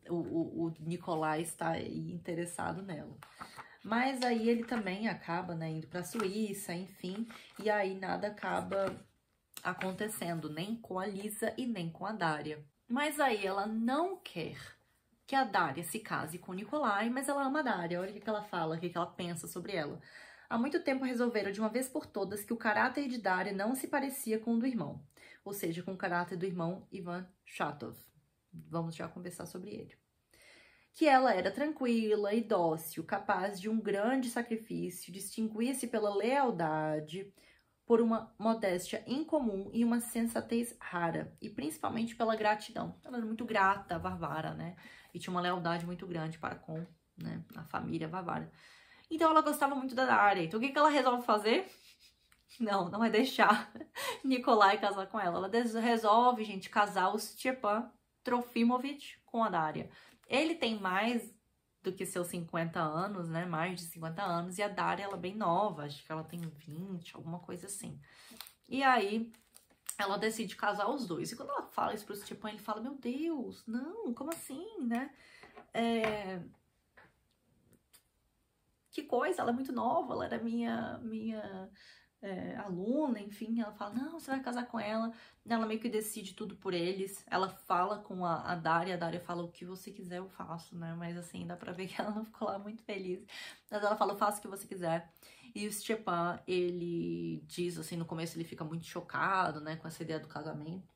o Nikolai está aí interessado nela. Mas aí ele também acaba, né, indo pra Suíça, enfim, e aí nada acaba acontecendo, nem com a Lisa e nem com a Daria. Mas aí ela não quer que a Daria se case com o Nikolai, mas ela ama a Daria. Olha o que ela fala, o que ela pensa sobre ela. Há muito tempo resolveram de uma vez por todas que o caráter de Daria não se parecia com o do irmão, ou seja, com o caráter do irmão Ivan Chatov. Vamos já conversar sobre ele. Que ela era tranquila e dócil, capaz de um grande sacrifício, distinguia-se pela lealdade, por uma modéstia incomum e uma sensatez rara, e principalmente pela gratidão. Ela era muito grata a Varvara, né? E tinha uma lealdade muito grande para com, né, a família Varvara. Então ela gostava muito da Daria. Então o que ela resolve fazer? Não é deixar Nikolai casar com ela. Ela resolve, gente, casar o Stepan Trofimovich com a Daria. Ele tem mais do que seus 50 anos, né? Mais de 50 anos. E a Daria, ela é bem nova, acho que ela tem 20, alguma coisa assim. E aí, ela decide casar os dois. E quando ela fala isso pro Stepan, ele fala, meu Deus, não, como assim, né? Que coisa, ela é muito nova, ela era minha aluna, enfim. Ela fala, não, você vai casar com ela. Ela meio que decide tudo por eles. Ela fala com a Daria fala, o que você quiser eu faço, né? Mas assim, dá pra ver que ela não ficou lá muito feliz. Mas ela fala, eu faço o que você quiser. E o Stepan, ele diz, assim, no começo ele fica muito chocado, né, com essa ideia do casamento.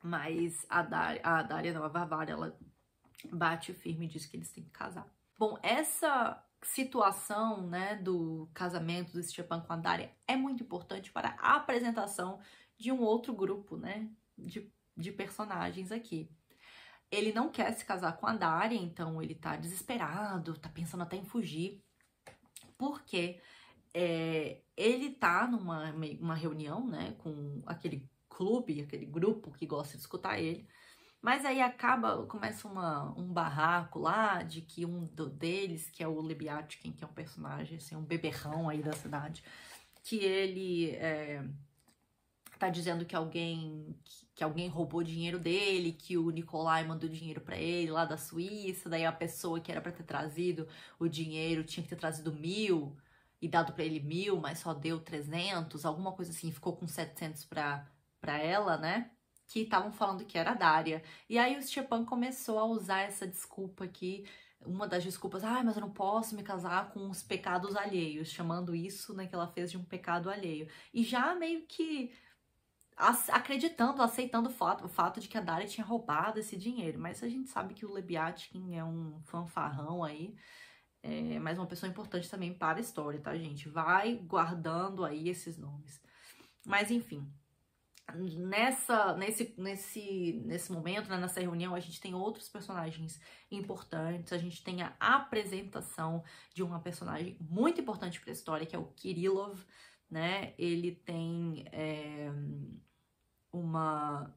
Mas a Daria não, a Varvara, ela bate firme e diz que eles têm que casar. Bom, essa situação, né, do casamento do Stepan com a Daria é muito importante para a apresentação de um outro grupo, né, de personagens aqui. Ele não quer se casar com a Daria, então ele tá desesperado, tá pensando até em fugir, porque ele tá numa reunião, né, com aquele clube, aquele grupo que gosta de escutar ele. Mas aí começa um barraco lá de que deles, que é o Lebiatkin, que é um personagem, assim, um beberrão aí da cidade, que ele tá dizendo que alguém roubou dinheiro dele, que o Nikolai mandou dinheiro pra ele lá da Suíça, daí a pessoa que era pra ter trazido o dinheiro tinha que ter trazido 1.000 e dado pra ele 1.000, mas só deu 300, alguma coisa assim, ficou com 700 pra ela, né? Que estavam falando que era a Daria. E aí o Stepan começou a usar essa desculpa aqui, uma das desculpas, mas eu não posso me casar com os pecados alheios, chamando isso, né, que ela fez de um pecado alheio. E já meio que acreditando, aceitando o fato de que a Daria tinha roubado esse dinheiro. Mas a gente sabe que o Lebiatkin é um fanfarrão aí, mas uma pessoa importante também para a história, tá, gente? Vai guardando aí esses nomes. Mas, enfim, nesse momento, né, nessa reunião, a gente tem outros personagens importantes. A gente tem a apresentação de uma personagem muito importante para a história, que é o Kirillov, né? Ele tem uma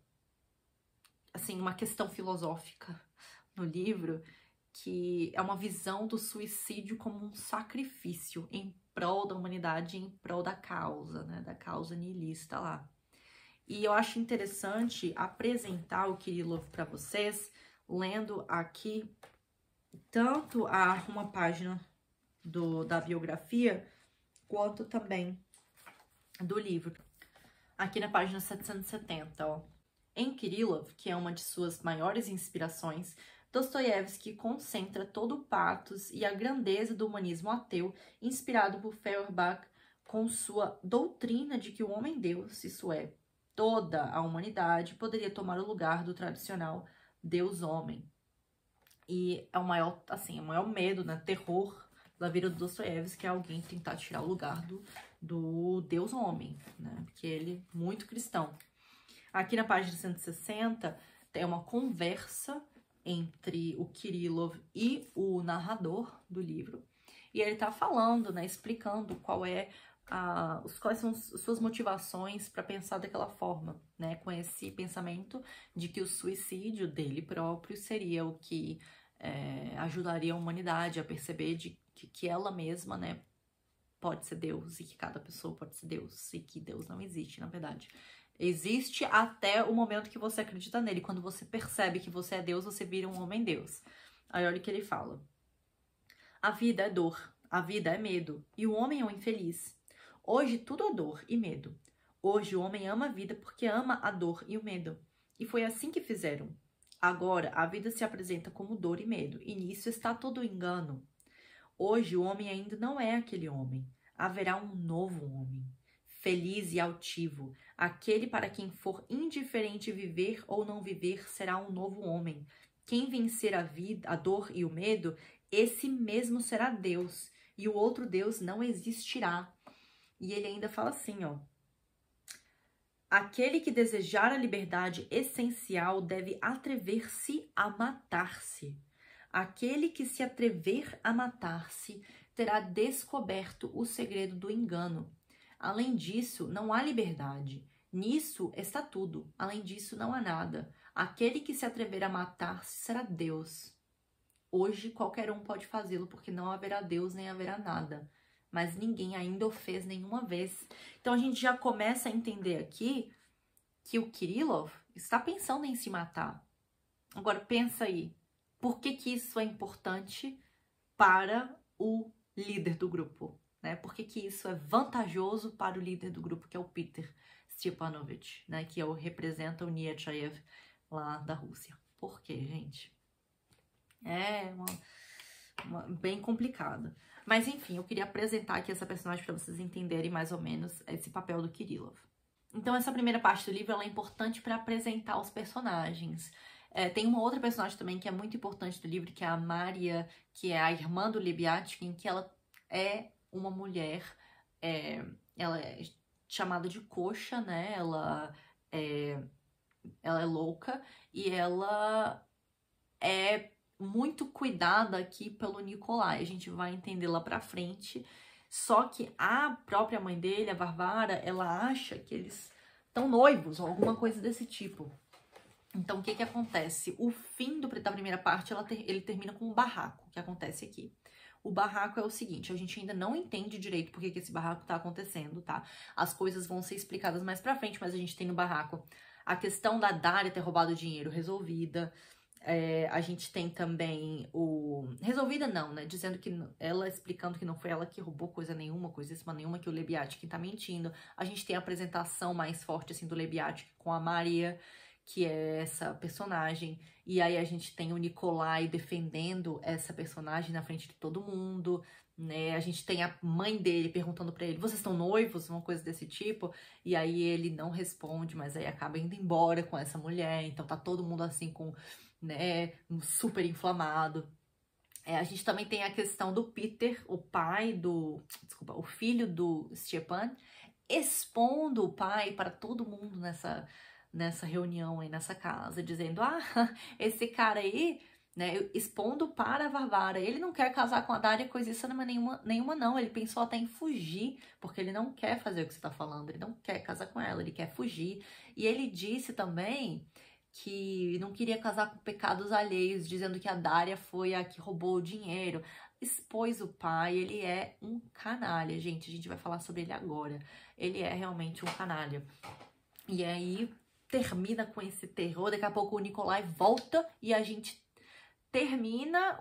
questão filosófica no livro, que é uma visão do suicídio como um sacrifício em prol da humanidade, em prol da causa, né? Da causa nihilista lá. E eu acho interessante apresentar o Kirillov para vocês, lendo aqui tanto uma página da biografia, quanto também do livro. Aqui na página 770, ó. Em Kirillov, que é uma de suas maiores inspirações, Dostoiévski concentra todo o pathos e a grandeza do humanismo ateu, inspirado por Feuerbach, com sua doutrina de que o homem-deus, isso é, toda a humanidade, poderia tomar o lugar do tradicional Deus-homem. E é o maior medo, né, terror da vida do Dostoiévski, é alguém tentar tirar o lugar do Deus-homem, né, porque ele é muito cristão. Aqui na página 160 tem uma conversa entre o Kirillov e o narrador do livro, e ele tá falando, né, explicando quais são as suas motivações para pensar daquela forma, né? Com esse pensamento de que o suicídio dele próprio seria o que ajudaria a humanidade a perceber que ela mesma, né, pode ser Deus, e que cada pessoa pode ser Deus, e que Deus não existe, na verdade. Existe até o momento que você acredita nele. Quando você percebe que você é Deus, você vira um homem-deus. Aí olha o que ele fala. A vida é dor, a vida é medo, e o homem é um infeliz. Hoje tudo é dor e medo. Hoje o homem ama a vida porque ama a dor e o medo. E foi assim que fizeram. Agora a vida se apresenta como dor e medo, e nisso está todo o engano. Hoje o homem ainda não é aquele homem. Haverá um novo homem, feliz e altivo. Aquele para quem for indiferente viver ou não viver será um novo homem. Quem vencer a vida, a dor e o medo, esse mesmo será Deus, e o outro Deus não existirá. E ele ainda fala assim, ó. Aquele que desejar a liberdade essencial deve atrever-se a matar-se. Aquele que se atrever a matar-se terá descoberto o segredo do engano. Além disso, não há liberdade. Nisso está tudo. Além disso, não há nada. Aquele que se atrever a matar-se será Deus. Hoje qualquer um pode fazê-lo, porque não haverá Deus nem haverá nada. Mas ninguém ainda o fez nenhuma vez. Então a gente já começa a entender aqui que o Kirillov está pensando em se matar. Agora pensa aí, por que que isso é importante para o líder do grupo, né? Por que que isso é vantajoso para o líder do grupo, que é o Peter Stepanovich, né? Que representa o Nechayev lá da Rússia. Por quê, gente? É bem complicado. Mas enfim, eu queria apresentar aqui essa personagem para vocês entenderem mais ou menos esse papel do Kirillov. Então essa primeira parte do livro ela é importante para apresentar os personagens. Tem uma outra personagem também que é muito importante do livro, que é a Maria, que é a irmã do Lebiatkin, que ela é uma mulher, ela é chamada de coxa, né? Ela é louca e ela é muito cuidada aqui pelo Nikolai. A gente vai entender lá pra frente. Só que a própria mãe dele, a Varvara, ela acha que eles estão noivos ou alguma coisa desse tipo. Então, o que que acontece? O fim da primeira parte, ele termina com um barraco, que acontece aqui. O barraco é o seguinte, a gente ainda não entende direito por que que esse barraco tá acontecendo, tá? As coisas vão ser explicadas mais pra frente, mas a gente tem no barraco a questão da Daria ter roubado o dinheiro resolvida. A gente tem também resolvida não, né? Dizendo que ela explicando que não foi ela que roubou coisíssima nenhuma, que o Lebiatkin tá mentindo. A gente tem a apresentação mais forte, assim, do Lebiatkin com a Maria, que é essa personagem. E aí a gente tem o Nikolai defendendo essa personagem na frente de todo mundo, né? A gente tem a mãe dele perguntando pra ele, vocês estão noivos? Uma coisa desse tipo. E aí ele não responde, mas aí acaba indo embora com essa mulher. Então tá todo mundo assim com, né, super inflamado. A gente também tem a questão do Peter, o filho do Stepan, expondo o pai para todo mundo nessa reunião aí, nessa casa, dizendo, esse cara aí, né, expondo para a Varvara, ele não quer casar com a Daria, coisíssima nenhuma não, ele pensou até em fugir, porque ele não quer fazer o que você tá falando, ele não quer casar com ela, ele quer fugir, e ele disse também que não queria casar com pecados alheios, dizendo que a Daria foi a que roubou o dinheiro, expôs o pai, ele é um canalha, gente, a gente vai falar sobre ele agora, ele é realmente um canalha, e aí termina com esse terror, daqui a pouco o Nikolai volta e a gente termina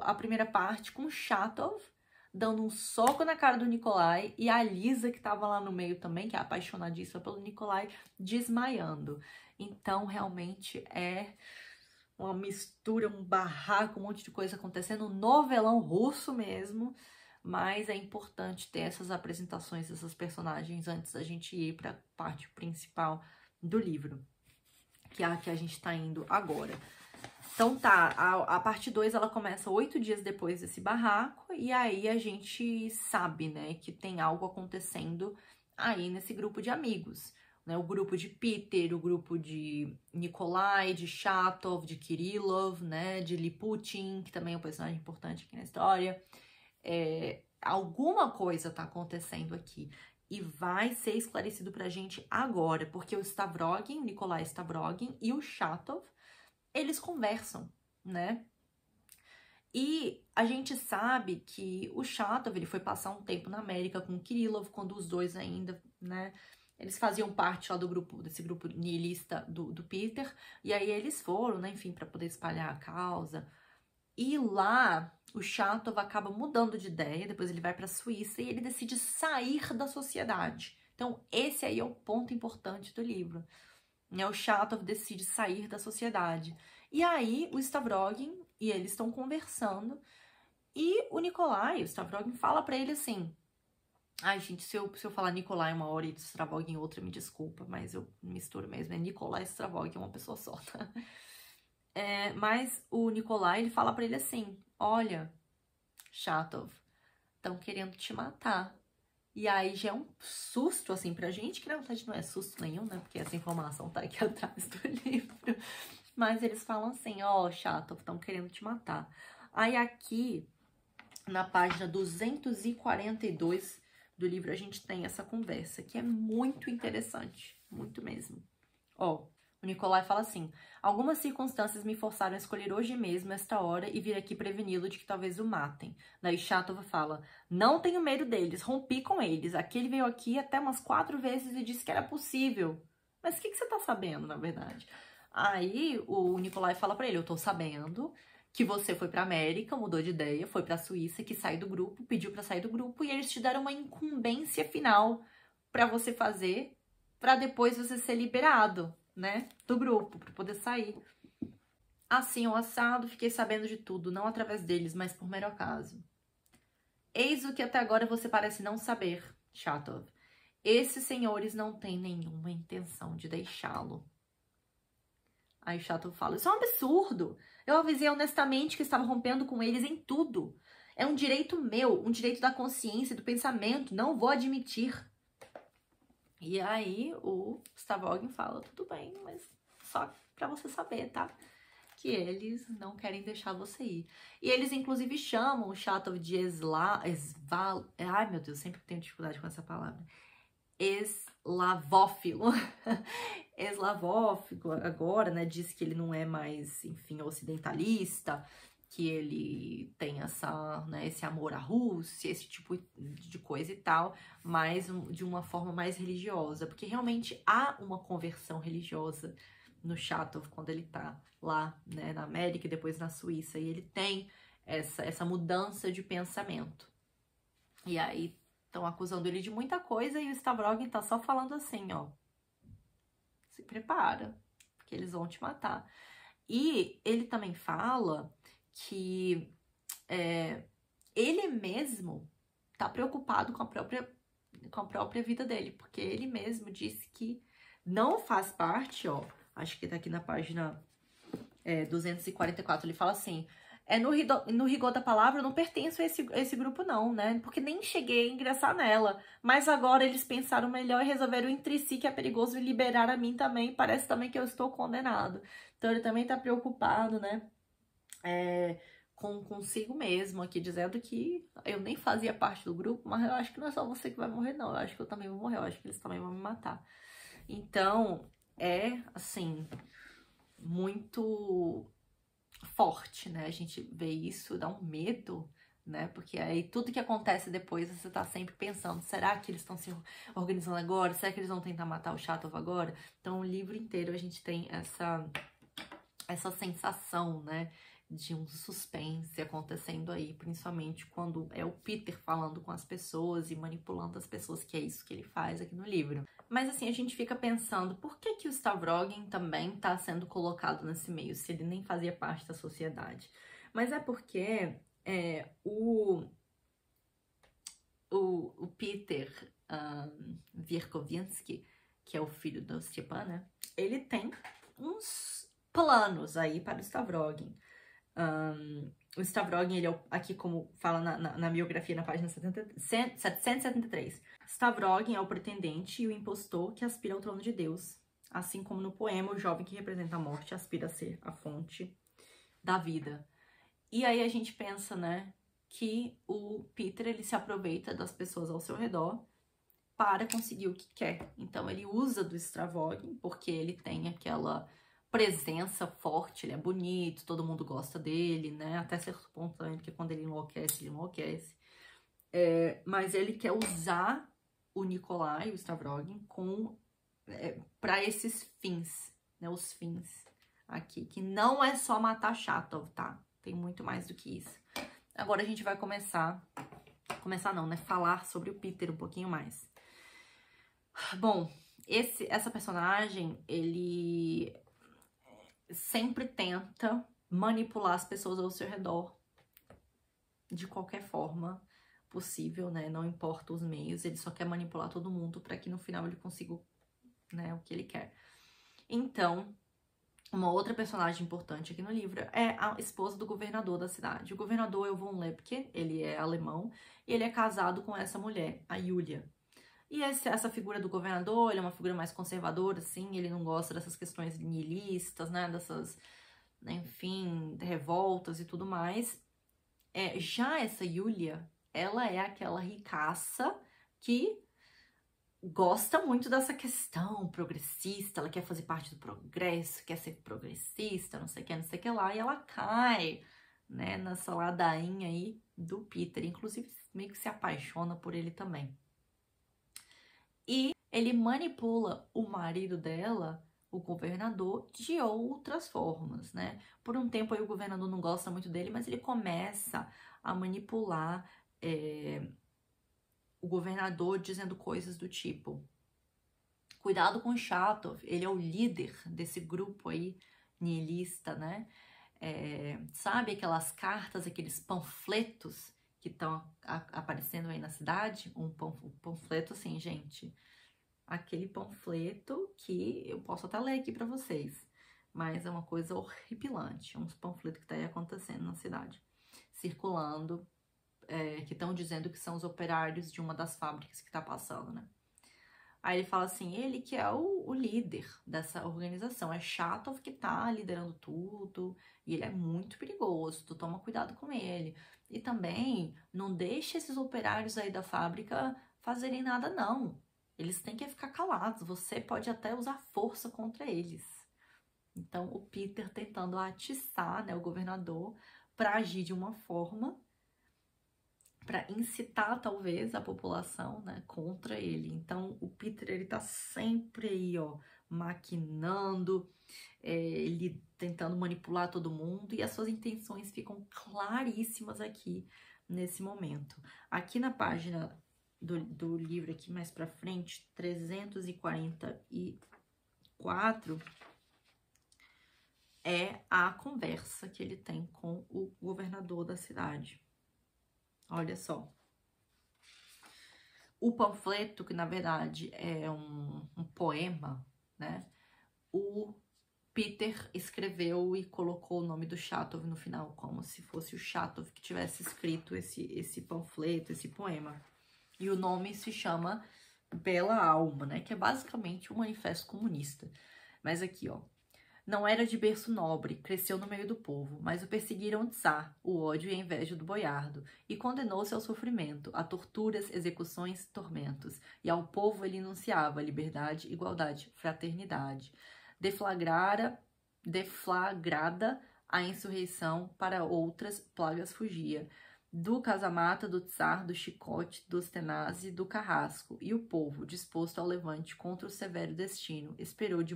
a primeira parte com o Chatov dando um soco na cara do Nikolai e a Lisa, que tava lá no meio também, que é apaixonadíssima pelo Nikolai, desmaiando. Então, realmente é uma mistura, um barraco, um monte de coisa acontecendo, um novelão russo mesmo, mas é importante ter essas apresentações dessas personagens antes da gente ir para a parte principal do livro, que é a que a gente tá indo agora. Então tá, a parte 2 ela começa 8 dias depois desse barraco, e aí a gente sabe, né, que tem algo acontecendo aí nesse grupo de amigos, né, o grupo de Peter, o grupo de Nikolai, de Chatov, de Kirillov, né, de Liputin, que também é um personagem importante aqui na história. Alguma coisa tá acontecendo aqui. E vai ser esclarecido pra gente agora, porque o Stavrogin, o Nikolai Stavrogin e o Chatov, eles conversam, né? E a gente sabe que o Chatov, ele foi passar um tempo na América com o Kirillov, quando os dois ainda, né? Eles faziam parte lá desse grupo nihilista do Peter, e aí eles foram, né, enfim, para poder espalhar a causa. E lá, o Chatov acaba mudando de ideia, depois ele vai para a Suíça e ele decide sair da sociedade. Então, esse aí é o ponto importante do livro. O Chatov decide sair da sociedade. E aí, o Stavrogin e eles estão conversando e o Nikolai, o Stavrogin, fala para ele assim... Ai, gente, se eu falar Nikolai uma hora e Stavrogin outra, me desculpa, mas eu misturo mesmo. É Nikolai e Stavrogin, uma pessoa só, tá? Mas o Nikolai, ele fala pra ele assim, olha, Chatov, estão querendo te matar. E aí já é um susto, assim, pra gente, que na verdade não é susto nenhum, né? Porque essa informação tá aqui atrás do livro. Mas eles falam assim, ó, Chatov, estão querendo te matar. Aí aqui, na página 242 do livro, a gente tem essa conversa, que é muito interessante, muito mesmo. Ó, O Nikolai fala assim: algumas circunstâncias me forçaram a escolher hoje mesmo esta hora e vir aqui preveni-lo de que talvez o matem. Daí Shatov fala: não tenho medo deles, rompi com eles. Aquele veio aqui até umas 4 vezes e disse que era possível. Mas o que você tá sabendo, na verdade? Aí o Nikolai fala pra ele: eu tô sabendo que você foi pra América, mudou de ideia, foi pra Suíça, que saiu do grupo, pediu pra sair do grupo e eles te deram uma incumbência final pra você fazer, pra depois você ser liberado, né, do grupo, pra poder sair. Assim, o assado, fiquei sabendo de tudo, não através deles, mas por mero acaso. Eis o que até agora você parece não saber, Shatov. Esses senhores não têm nenhuma intenção de deixá-lo. Aí Shatov fala: isso é um absurdo. Eu avisei honestamente que estava rompendo com eles em tudo. É um direito meu, um direito da consciência e do pensamento. Não vou admitir. E aí o Stavogin fala: tudo bem, mas só pra você saber, tá? Que eles não querem deixar você ir. E eles, inclusive, chamam o Shatov de ai, meu Deus, sempre tenho dificuldade com essa palavra. Eslavófilo. Eslavófilo agora, né? Diz que ele não é mais, enfim, ocidentalista, que ele tem esse amor à Rússia, esse tipo de coisa e tal, mas de uma forma mais religiosa, porque realmente há uma conversão religiosa no Shatov quando ele tá lá, né, na América e depois na Suíça, e ele tem essa mudança de pensamento. E aí estão acusando ele de muita coisa e o Stavogin tá só falando assim, ó, se prepara, porque eles vão te matar. E ele também fala que ele mesmo tá preocupado com a própria vida dele, porque ele mesmo disse que não faz parte, ó, acho que tá aqui na página 244, ele fala assim: no rigor da palavra, eu não pertenço a esse grupo não, né? Porque nem cheguei a ingressar nela. Mas agora eles pensaram melhor e resolveram entre si que é perigoso liberar a mim também. Parece também que eu estou condenado. Então ele também tá preocupado, né? Consigo mesmo aqui, dizendo que eu nem fazia parte do grupo, mas eu acho que não é só você que vai morrer, não. Eu acho que eu também vou morrer, eu acho que eles também vão me matar. Então, assim, muito forte, né? A gente vê isso, dá um medo, né? Porque aí tudo que acontece depois você tá sempre pensando: será que eles estão se organizando agora? Será que eles vão tentar matar o Shatov agora? Então, o livro inteiro a gente tem essa sensação, né? De um suspense acontecendo aí, principalmente quando é o Peter falando com as pessoas e manipulando as pessoas, que é isso que ele faz aqui no livro. Mas assim, a gente fica pensando, por que o Stavogin também tá sendo colocado nesse meio, se ele nem fazia parte da sociedade? Mas é porque o Peter Verkovensky, que é o filho do Stepan, né? Ele tem uns planos aí para o Stavogin. O Stavogin, ele aqui como fala na biografia na página 773. Stavogin é o pretendente e o impostor que aspira ao trono de Deus. Assim como no poema, o jovem que representa a morte aspira a ser a fonte da vida. E aí a gente pensa, né, que o Peter, ele se aproveita das pessoas ao seu redor para conseguir o que quer. Então ele usa do Stavogin porque ele tem aquela presença forte, ele é bonito, todo mundo gosta dele, né? Até certo ponto também, porque quando ele enlouquece, mas ele quer usar o Nikolai, o Stavogin, para esses fins, né? Os fins aqui, que não é só matar Shatov, tá? Tem muito mais do que isso. Agora a gente vai começar não, né? Falar sobre o Peter um pouquinho mais. Bom, essa personagem, ele sempre tenta manipular as pessoas ao seu redor de qualquer forma possível, né? Não importa os meios, ele só quer manipular todo mundo para que no final ele consiga, né, o que ele quer. Então, uma outra personagem importante aqui no livro é a esposa do governador da cidade. O governador é o von Lepke, ele é alemão, e ele é casado com essa mulher, a Julia. E essa figura do governador, ele é uma figura mais conservadora, assim, ele não gosta dessas questões nihilistas, né, dessas, enfim, revoltas e tudo mais. Já essa Julia, ela é aquela ricaça que gosta muito dessa questão progressista, ela quer fazer parte do progresso, quer ser progressista, não sei o que, não sei o que lá, e ela cai, né, nessa ladainha aí do Peter, inclusive meio que se apaixona por ele também. E ele manipula o marido dela, o governador, de outras formas, né? Por um tempo aí o governador não gosta muito dele, mas ele começa a manipular o governador dizendo coisas do tipo: cuidado com o Shatov, ele é o líder desse grupo aí nihilista, né? Sabe aquelas cartas, aqueles panfletos que estão aparecendo aí na cidade? Um panfleto assim, gente, aquele panfleto que eu posso até ler aqui para vocês, mas é uma coisa horripilante, uns panfletos que tá aí acontecendo na cidade, circulando, que estão dizendo que são os operários de uma das fábricas que tá passando, né? Aí ele fala assim, ele que é o líder dessa organização, é Shatov que tá liderando tudo, e ele é muito perigoso, tu toma cuidado com ele. E também, não deixe esses operários aí da fábrica fazerem nada não. Eles têm que ficar calados, você pode até usar força contra eles. Então, o Peter tentando atiçar, né, o governador para agir de uma forma para incitar talvez a população, né, contra ele. Então o Peter, ele tá sempre aí, ó, maquinando, ele tentando manipular todo mundo, e as suas intenções ficam claríssimas aqui nesse momento. Aqui na página do livro aqui mais para frente, 344, é a conversa que ele tem com o governador da cidade. Olha só. O panfleto, que na verdade é um poema, né? O Peter escreveu e colocou o nome do Shatov no final, como se fosse o Shatov que tivesse escrito esse panfleto, esse poema. E o nome se chama Bela Alma, né? Que é basicamente um manifesto comunista. Mas aqui, ó. Não era de berço nobre, cresceu no meio do povo, mas o perseguiram o Tsar, o ódio e a inveja do boiardo, e condenou-se ao sofrimento, a torturas, execuções, tormentos. E ao povo ele enunciava liberdade, igualdade, fraternidade. Deflagrada a insurreição, para outras plagas fugia. Do casamata, do Tsar, do chicote, dos tenazes e do carrasco, e o povo, disposto ao levante contra o severo destino, esperou de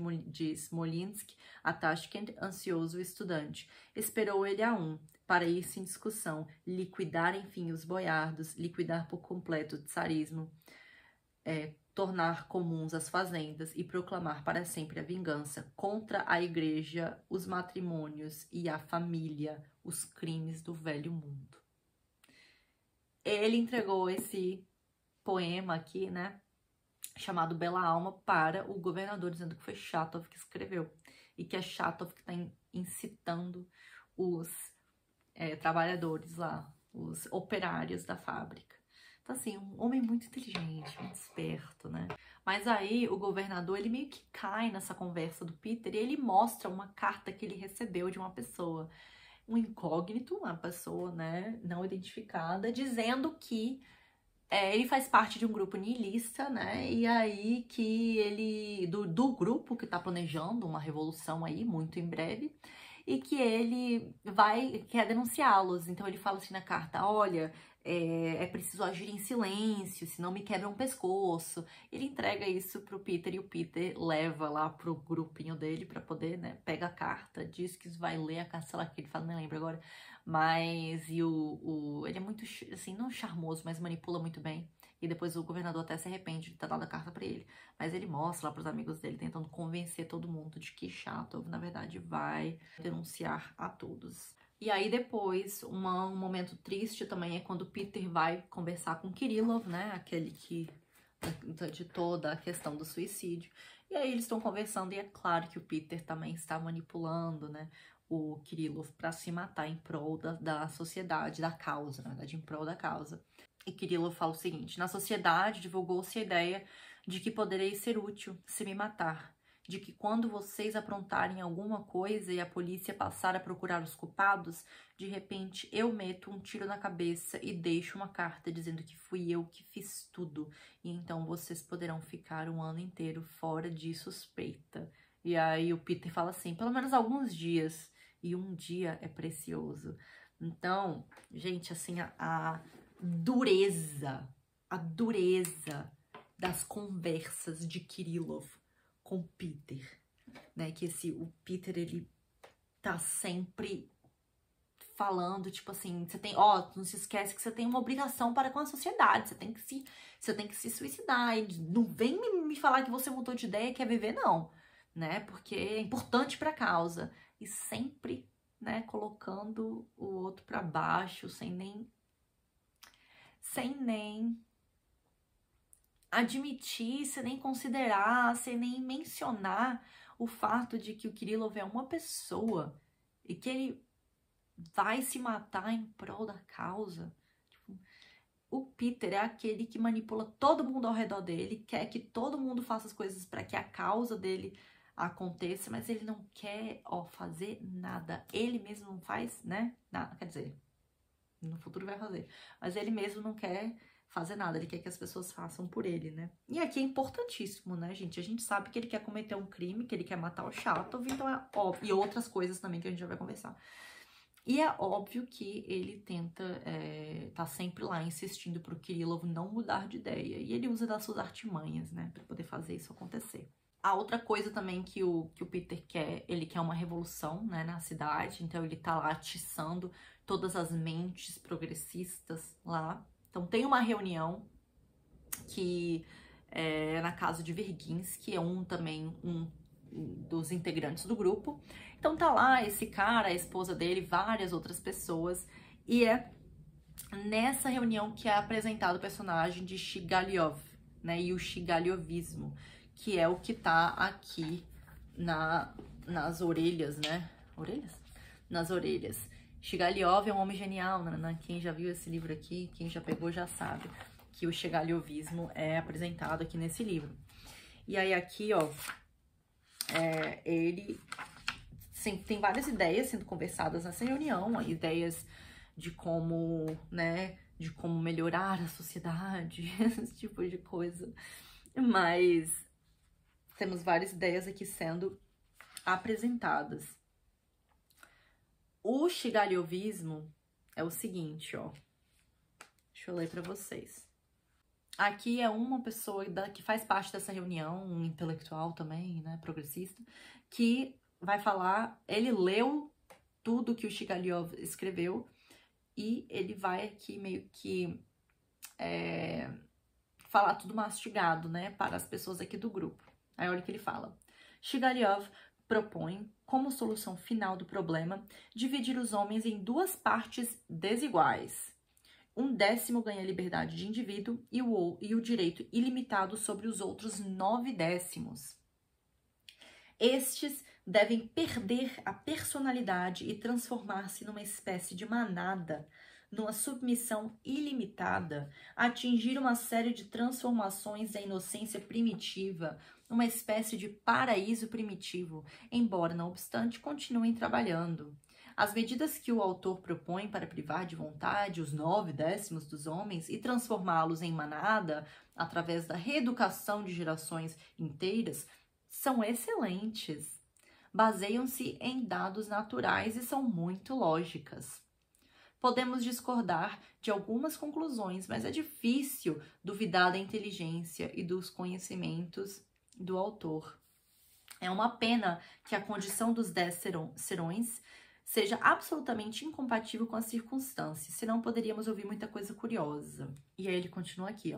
Smolensk a Tashkent, ansioso estudante. Esperou ele a para ir sem discussão, liquidar enfim os boiardos, liquidar por completo o tsarismo, tornar comuns as fazendas e proclamar para sempre a vingança contra a igreja, os matrimônios e a família, os crimes do velho mundo. Ele entregou esse poema aqui, né, chamado Bela Alma, para o governador, dizendo que foi Shatov que escreveu. E que é Shatov que está incitando os trabalhadores lá, os operários da fábrica. Então, assim, um homem muito inteligente, muito esperto, né? Mas aí, o governador, ele meio que cai nessa conversa do Peter e ele mostra uma carta que ele recebeu de uma pessoa, um incógnito, uma pessoa, né, não identificada, dizendo que ele faz parte de um grupo nihilista, né, e aí que ele, do grupo que tá planejando uma revolução aí, muito em breve, e que ele quer denunciá-los. Então ele fala assim na carta, olha, é preciso agir em silêncio, senão me quebram o pescoço. Ele entrega isso pro Peter e o Peter leva lá pro grupinho dele pra poder, né, pega a carta, diz que vai ler a carta, sei lá o que ele fala, não lembro agora, mas ele é muito, assim, não charmoso, mas manipula muito bem. E depois o governador até se arrepende de ter dado a carta pra ele. Mas ele mostra lá pros amigos dele, tentando convencer todo mundo de que Shatov, na verdade, vai denunciar a todos. E aí depois, um momento triste também é quando Peter vai conversar com Kirillov, né? Aquele que de toda a questão do suicídio. E aí eles estão conversando e é claro que o Peter também está manipulando, né, o Kirillov para se matar em prol da sociedade, da causa, na verdade, em prol da causa. E Kirillov fala o seguinte: na sociedade divulgou-se a ideia de que poderei ser útil se me matar. de que quando vocês aprontarem alguma coisa e a polícia passar a procurar os culpados, de repente eu meto um tiro na cabeça e deixo uma carta dizendo que fui eu que fiz tudo. E então vocês poderão ficar um ano inteiro fora de suspeita. E aí o Peter fala assim, pelo menos alguns dias. E um dia é precioso. Então, gente, assim, a dureza das conversas de Kirillov com Peter, né? Que o Peter, ele tá sempre falando, tipo assim, você tem, não se esquece que você tem uma obrigação para com a sociedade, você tem que se suicidar, e não vem me falar que você mudou de ideia e quer viver, não, né? Porque é importante pra causa. E sempre, né, colocando o outro pra baixo, sem nem admitir, sem nem considerar, sem nem mencionar o fato de que o Kirillov é uma pessoa e que ele vai se matar em prol da causa. Tipo, o Peter é aquele que manipula todo mundo ao redor dele, quer que todo mundo faça as coisas para que a causa dele aconteça, mas ele não quer, fazer nada. Ele mesmo não faz, né? Nada, quer dizer, no futuro vai fazer. Mas ele mesmo não quer fazer nada, ele quer que as pessoas façam por ele, né? E aqui é importantíssimo, né, gente? A gente sabe que ele quer cometer um crime, que ele quer matar o Chatov, então é óbvio. E outras coisas também que a gente já vai conversar. E é óbvio que ele tenta, tá sempre lá insistindo pro Kirillov não mudar de ideia. E ele usa das suas artimanhas, né, pra poder fazer isso acontecer. A outra coisa também que o Peter quer, ele quer uma revolução, né, na cidade. Então ele tá lá atiçando todas as mentes progressistas lá. Então tem uma reunião que é na casa de Virgins, que é um dos integrantes do grupo. Então tá lá esse cara, a esposa dele, várias outras pessoas, e é nessa reunião que é apresentado o personagem de Shigaliov, né, e o Shigaliovismo, que é o que tá aqui nas orelhas, né, nas orelhas. Shigaliov é um homem genial, né? Quem já viu esse livro aqui, quem já pegou já sabe que o Shigaliovismo é apresentado aqui nesse livro. E aí aqui, ele tem várias ideias sendo conversadas nessa reunião, ideias de como, né, de como melhorar a sociedade, esse tipo de coisa. Mas temos várias ideias aqui sendo apresentadas. O Shigaliovismo é o seguinte, deixa eu ler para vocês. Aqui é uma pessoa que faz parte dessa reunião, um intelectual também, né, progressista, que vai falar, ele leu tudo que o Shigaliov escreveu e ele vai aqui meio que falar tudo mastigado, né, para as pessoas aqui do grupo. Aí olha o que ele fala. Shigaliov propõe, como solução final do problema, dividir os homens em duas partes desiguais. 1/10 ganha a liberdade de indivíduo e o direito ilimitado sobre os outros 9/10. Estes devem perder a personalidade e transformar-se numa espécie de manada, numa submissão ilimitada, atingir uma série de transformações da inocência primitiva, uma espécie de paraíso primitivo, embora, não obstante, continuem trabalhando. As medidas que o autor propõe para privar de vontade os 9/10 dos homens e transformá-los em manada, através da reeducação de gerações inteiras, são excelentes. Baseiam-se em dados naturais e são muito lógicas. Podemos discordar de algumas conclusões, mas é difícil duvidar da inteligência e dos conhecimentos do autor. É uma pena que a condição dos 10 serões seja absolutamente incompatível com as circunstâncias, senão poderíamos ouvir muita coisa curiosa. E aí ele continua aqui,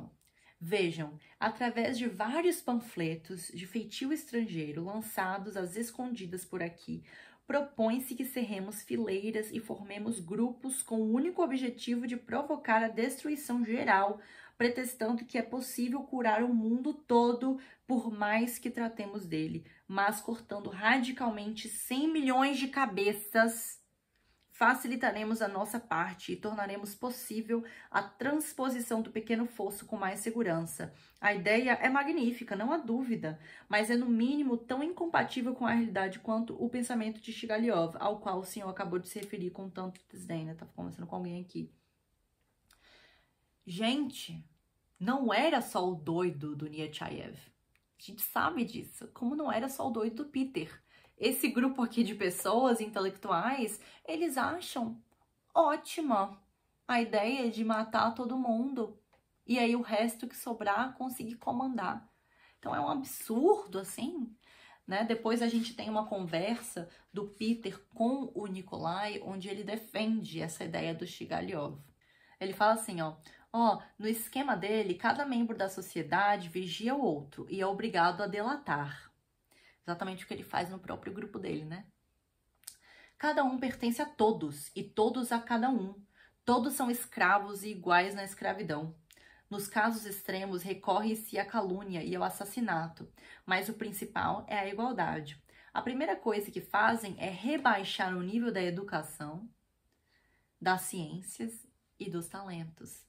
Vejam, através de vários panfletos de feitio estrangeiro lançados às escondidas por aqui, propõe-se que cerremos fileiras e formemos grupos com o único objetivo de provocar a destruição geral, pretextando que é possível curar o mundo todo por mais que tratemos dele, mas cortando radicalmente 100 milhões de cabeças, facilitaremos a nossa parte e tornaremos possível a transposição do pequeno fosso com mais segurança. A ideia é magnífica, não há dúvida, mas é no mínimo tão incompatível com a realidade quanto o pensamento de Shigaliov, ao qual o senhor acabou de se referir com tanto desdém, né? Tá conversando com alguém aqui. Gente, não era só o doido do Nechayev. A gente sabe disso, como não era só o doido do Peter. Esse grupo aqui de pessoas intelectuais, eles acham ótima a ideia de matar todo mundo. E aí o resto que sobrar, conseguir comandar. Então é um absurdo, assim, né? Depois a gente tem uma conversa do Peter com o Nikolai, onde ele defende essa ideia do Shigaliov. Ele fala assim, ó, no esquema dele, cada membro da sociedade vigia o outro e é obrigado a delatar. Exatamente o que ele faz no próprio grupo dele, né? Cada um pertence a todos e todos a cada um. Todos são escravos e iguais na escravidão. Nos casos extremos, recorre-se à calúnia e ao assassinato, mas o principal é a igualdade. A primeira coisa que fazem é rebaixar o nível da educação, das ciências e dos talentos.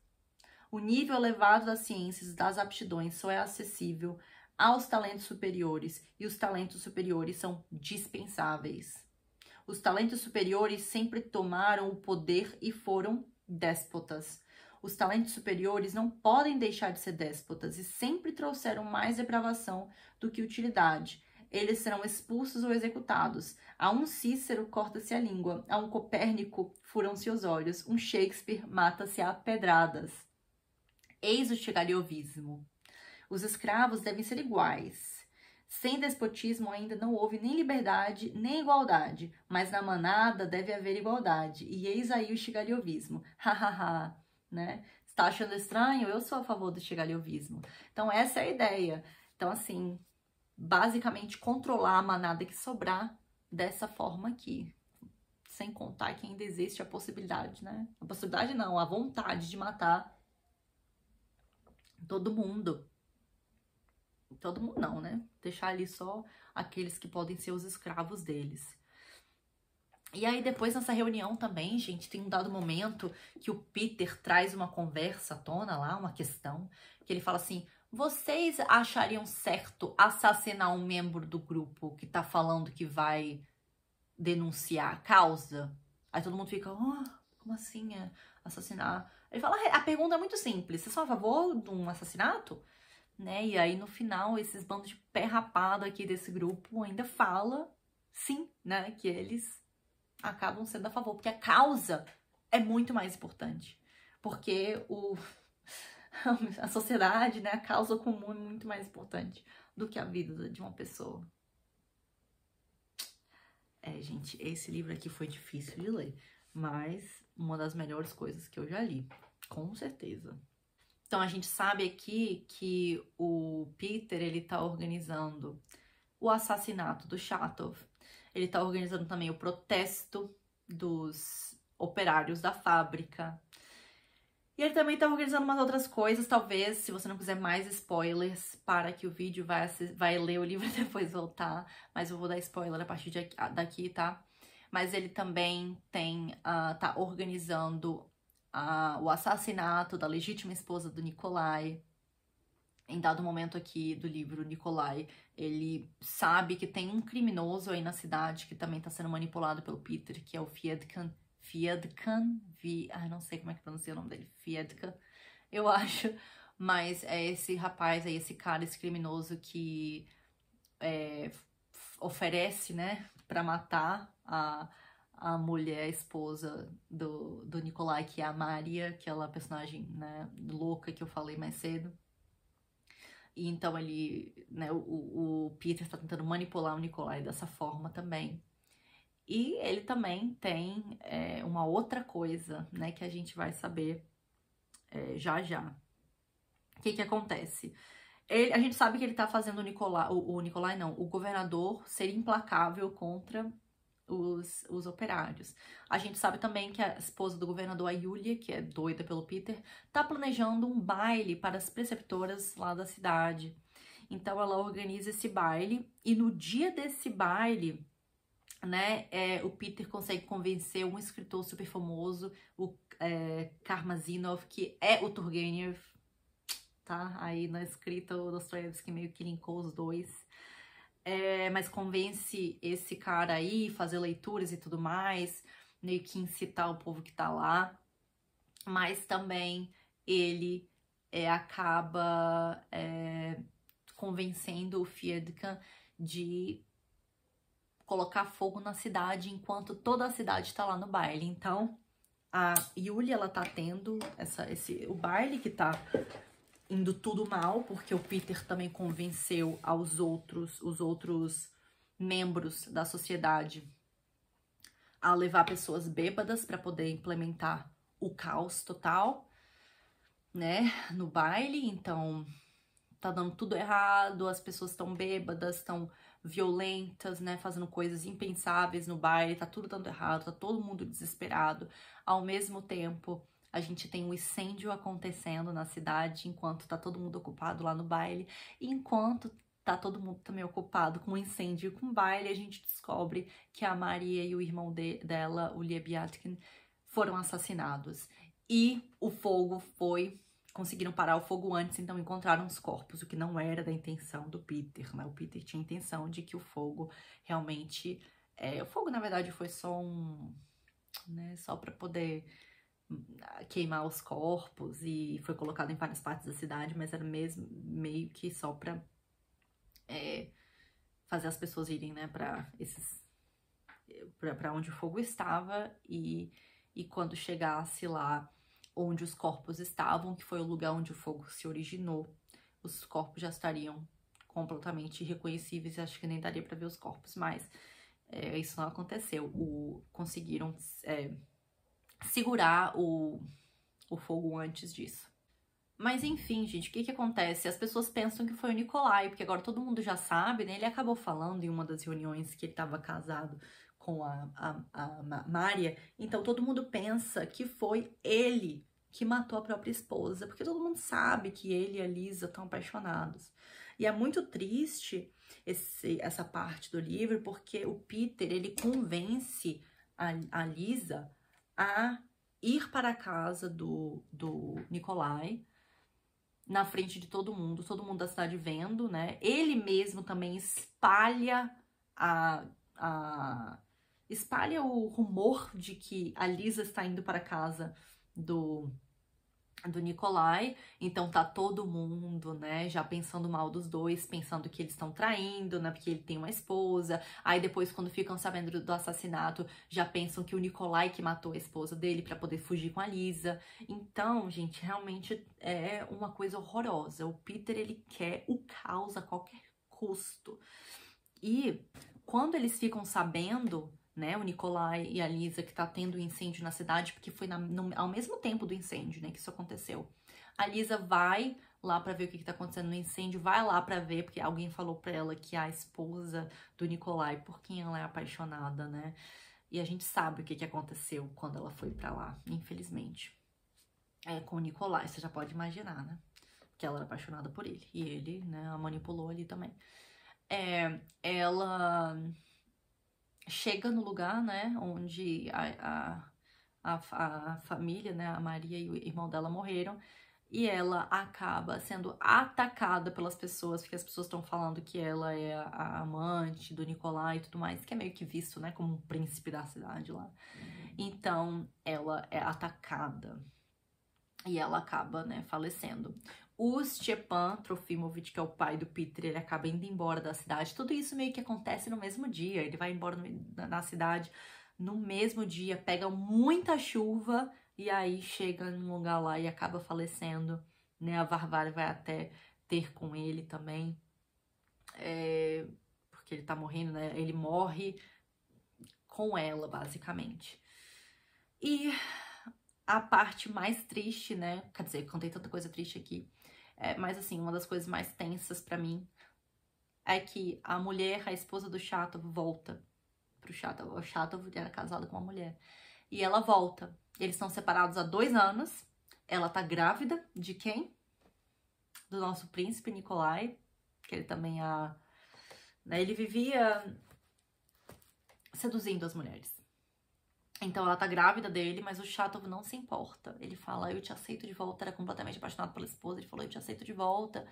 O nível elevado das ciências e das aptidões só é acessível aos talentos superiores, e os talentos superiores são dispensáveis. Os talentos superiores sempre tomaram o poder e foram déspotas. Os talentos superiores não podem deixar de ser déspotas e sempre trouxeram mais depravação do que utilidade. Eles serão expulsos ou executados. A um Cícero corta-se a língua, a um Copérnico furam-se os olhos, um Shakespeare mata-se a pedradas. Eis o Shigaliovismo. Os escravos devem ser iguais. Sem despotismo ainda não houve nem liberdade nem igualdade, mas na manada deve haver igualdade. E eis aí o Shigaliovismo. Hahaha, né? Está achando estranho? Eu sou a favor do Shigaliovismo. Então essa é a ideia. Então assim, basicamente controlar a manada que sobrar dessa forma aqui. Sem contar que ainda existe a possibilidade, né? A possibilidade não, a vontade de matar todo mundo. Todo mundo não, né? Deixar ali só aqueles que podem ser os escravos deles. E aí depois nessa reunião também, gente, tem um dado momento que o Peter traz uma conversa à tona lá, uma questão, que ele fala assim: vocês achariam certo assassinar um membro do grupo que tá falando que vai denunciar a causa? Aí todo mundo fica, como assim é assassinar? Ele fala, a pergunta é muito simples, vocês são a favor de um assassinato? Né? E aí no final, esses bandos de pé rapado aqui desse grupo ainda fala, sim, né? Que eles acabam sendo a favor, porque a causa é muito mais importante. Porque a sociedade, né? A causa comum é muito mais importante do que a vida de uma pessoa. Gente, esse livro aqui foi difícil de ler, mas uma das melhores coisas que eu já li, com certeza. Então, a gente sabe aqui que o Peter, ele tá organizando o assassinato do Shatov. Ele tá organizando também o protesto dos operários da fábrica. E ele também tá organizando umas outras coisas, talvez, se você não quiser mais spoilers, para que o vídeo vai ler o livro e depois voltar. Mas eu vou dar spoiler a partir daqui, tá? Mas ele também tá organizando o assassinato da legítima esposa do Nikolai. Em dado momento aqui do livro, Nikolai, ele sabe que tem um criminoso aí na cidade que também está sendo manipulado pelo Peter, que é o Fiedkan, não sei como é que pronuncia o nome dele, Fiedkan, eu acho, mas é esse rapaz aí, esse cara, esse criminoso que oferece, né, para matar a mulher, a esposa do Nikolai, que é a Maria, aquela personagem, né, louca que eu falei mais cedo. E então ele, né, o Peter está tentando manipular o Nikolai dessa forma também. E ele também tem uma outra coisa, né, que a gente vai saber já já. O que acontece? A gente sabe que ele tá fazendo o governador ser implacável contra os operários. A gente sabe também que a esposa do governador, a Yulia, que é doida pelo Peter, tá planejando um baile para as preceptoras lá da cidade. Então ela organiza esse baile e no dia desse baile né, o Peter consegue convencer um escritor super famoso, o Karmazinov, que é o Turgenev, tá? Aí na escrita o Dostoiévski meio que linkou os dois. Mas convence esse cara aí, fazer leituras e tudo mais, meio que incitar o povo que tá lá. Mas também ele acaba convencendo o Fjedka de colocar fogo na cidade enquanto toda a cidade tá lá no baile. Então, a Yulia, ela tá tendo o baile que tá indo tudo mal, porque o Peter também convenceu os outros membros da sociedade a levar pessoas bêbadas para poder implementar o caos total, né, no baile. Então, tá dando tudo errado, as pessoas estão bêbadas, estão violentas, né, fazendo coisas impensáveis no baile, tá tudo dando errado, tá todo mundo desesperado. Ao mesmo tempo, a gente tem um incêndio acontecendo na cidade, enquanto tá todo mundo ocupado lá no baile, e enquanto tá todo mundo também ocupado com o incêndio e com o baile, a gente descobre que a Maria e o irmão dela, o Lebiatkin, foram assassinados. E o fogo conseguiram parar o fogo antes, então encontraram os corpos, o que não era da intenção do Peter, né? O Peter tinha a intenção de que o fogo realmente... o fogo, na verdade, foi só né, só para poder queimar os corpos, e foi colocado em várias partes da cidade, mas era mesmo meio que só para fazer as pessoas irem, né, para onde o fogo estava, e quando chegasse lá onde os corpos estavam, que foi o lugar onde o fogo se originou, os corpos já estariam completamente irreconhecíveis, acho que nem daria para ver os corpos, mas isso não aconteceu. Conseguiram segurar o fogo antes disso. Mas enfim, gente, o que acontece? As pessoas pensam que foi o Nikolai, porque agora todo mundo já sabe, né? Ele acabou falando em uma das reuniões que ele estava casado com a Mária, então todo mundo pensa que foi ele que matou a própria esposa, porque todo mundo sabe que ele e a Lisa estão apaixonados. E é muito triste essa parte do livro, porque o Peter, ele convence a Lisa a ir para a casa do Nikolai, na frente de todo mundo da cidade vendo, né? Ele mesmo também espalha espalha o rumor de que a Lisa está indo para a casa do Nikolai, então tá todo mundo, né, já pensando mal dos dois, pensando que eles estão traindo, né, porque ele tem uma esposa. Aí depois, quando ficam sabendo do assassinato, já pensam que o Nikolai que matou a esposa dele para poder fugir com a Lisa. Então, gente, realmente é uma coisa horrorosa. O Peter, ele quer o caos a qualquer custo. E quando eles ficam sabendo, né, o Nikolai e a Lisa, que tá tendo um incêndio na cidade, porque foi ao mesmo tempo do incêndio, né, que isso aconteceu. A Lisa vai lá pra ver o que tá acontecendo no incêndio, vai lá pra ver, porque alguém falou pra ela que a esposa do Nikolai, por quem ela é apaixonada, né, e a gente sabe o que aconteceu quando ela foi pra lá, infelizmente. Com o Nikolai, você já pode imaginar, né, que ela era apaixonada por ele, e ele, né, a manipulou ali também. Ela chega no lugar, né, onde a família, né, a Maria e o irmão dela morreram, e ela acaba sendo atacada pelas pessoas, porque as pessoas estão falando que ela é a amante do Nikolai e tudo mais, que é meio que visto, né, como um príncipe da cidade lá. Então, ela é atacada e ela acaba, né, falecendo. O Stepan Trofimovich, que é o pai do Peter, ele acaba indo embora da cidade. Tudo isso meio que acontece no mesmo dia. Ele vai embora na cidade no mesmo dia, pega muita chuva e aí chega num lugar lá e acaba falecendo, né? A Varvara vai até ter com ele também, porque ele tá morrendo, né? Ele morre com ela, basicamente. E a parte mais triste, né? Quer dizer, contei tanta coisa triste aqui. Mas assim, uma das coisas mais tensas pra mim é que a mulher, a esposa do Chatov, volta pro Chatov. O Chatov era casado com uma mulher. E ela volta. Eles estão separados há 2 anos. Ela tá grávida de quem? Do nosso príncipe Nikolai. Que ele também né, ele vivia seduzindo as mulheres. Então ela tá grávida dele, mas o Chatov não se importa. Ele fala, eu te aceito de volta. Era completamente apaixonado pela esposa. Ele falou, eu te aceito de volta,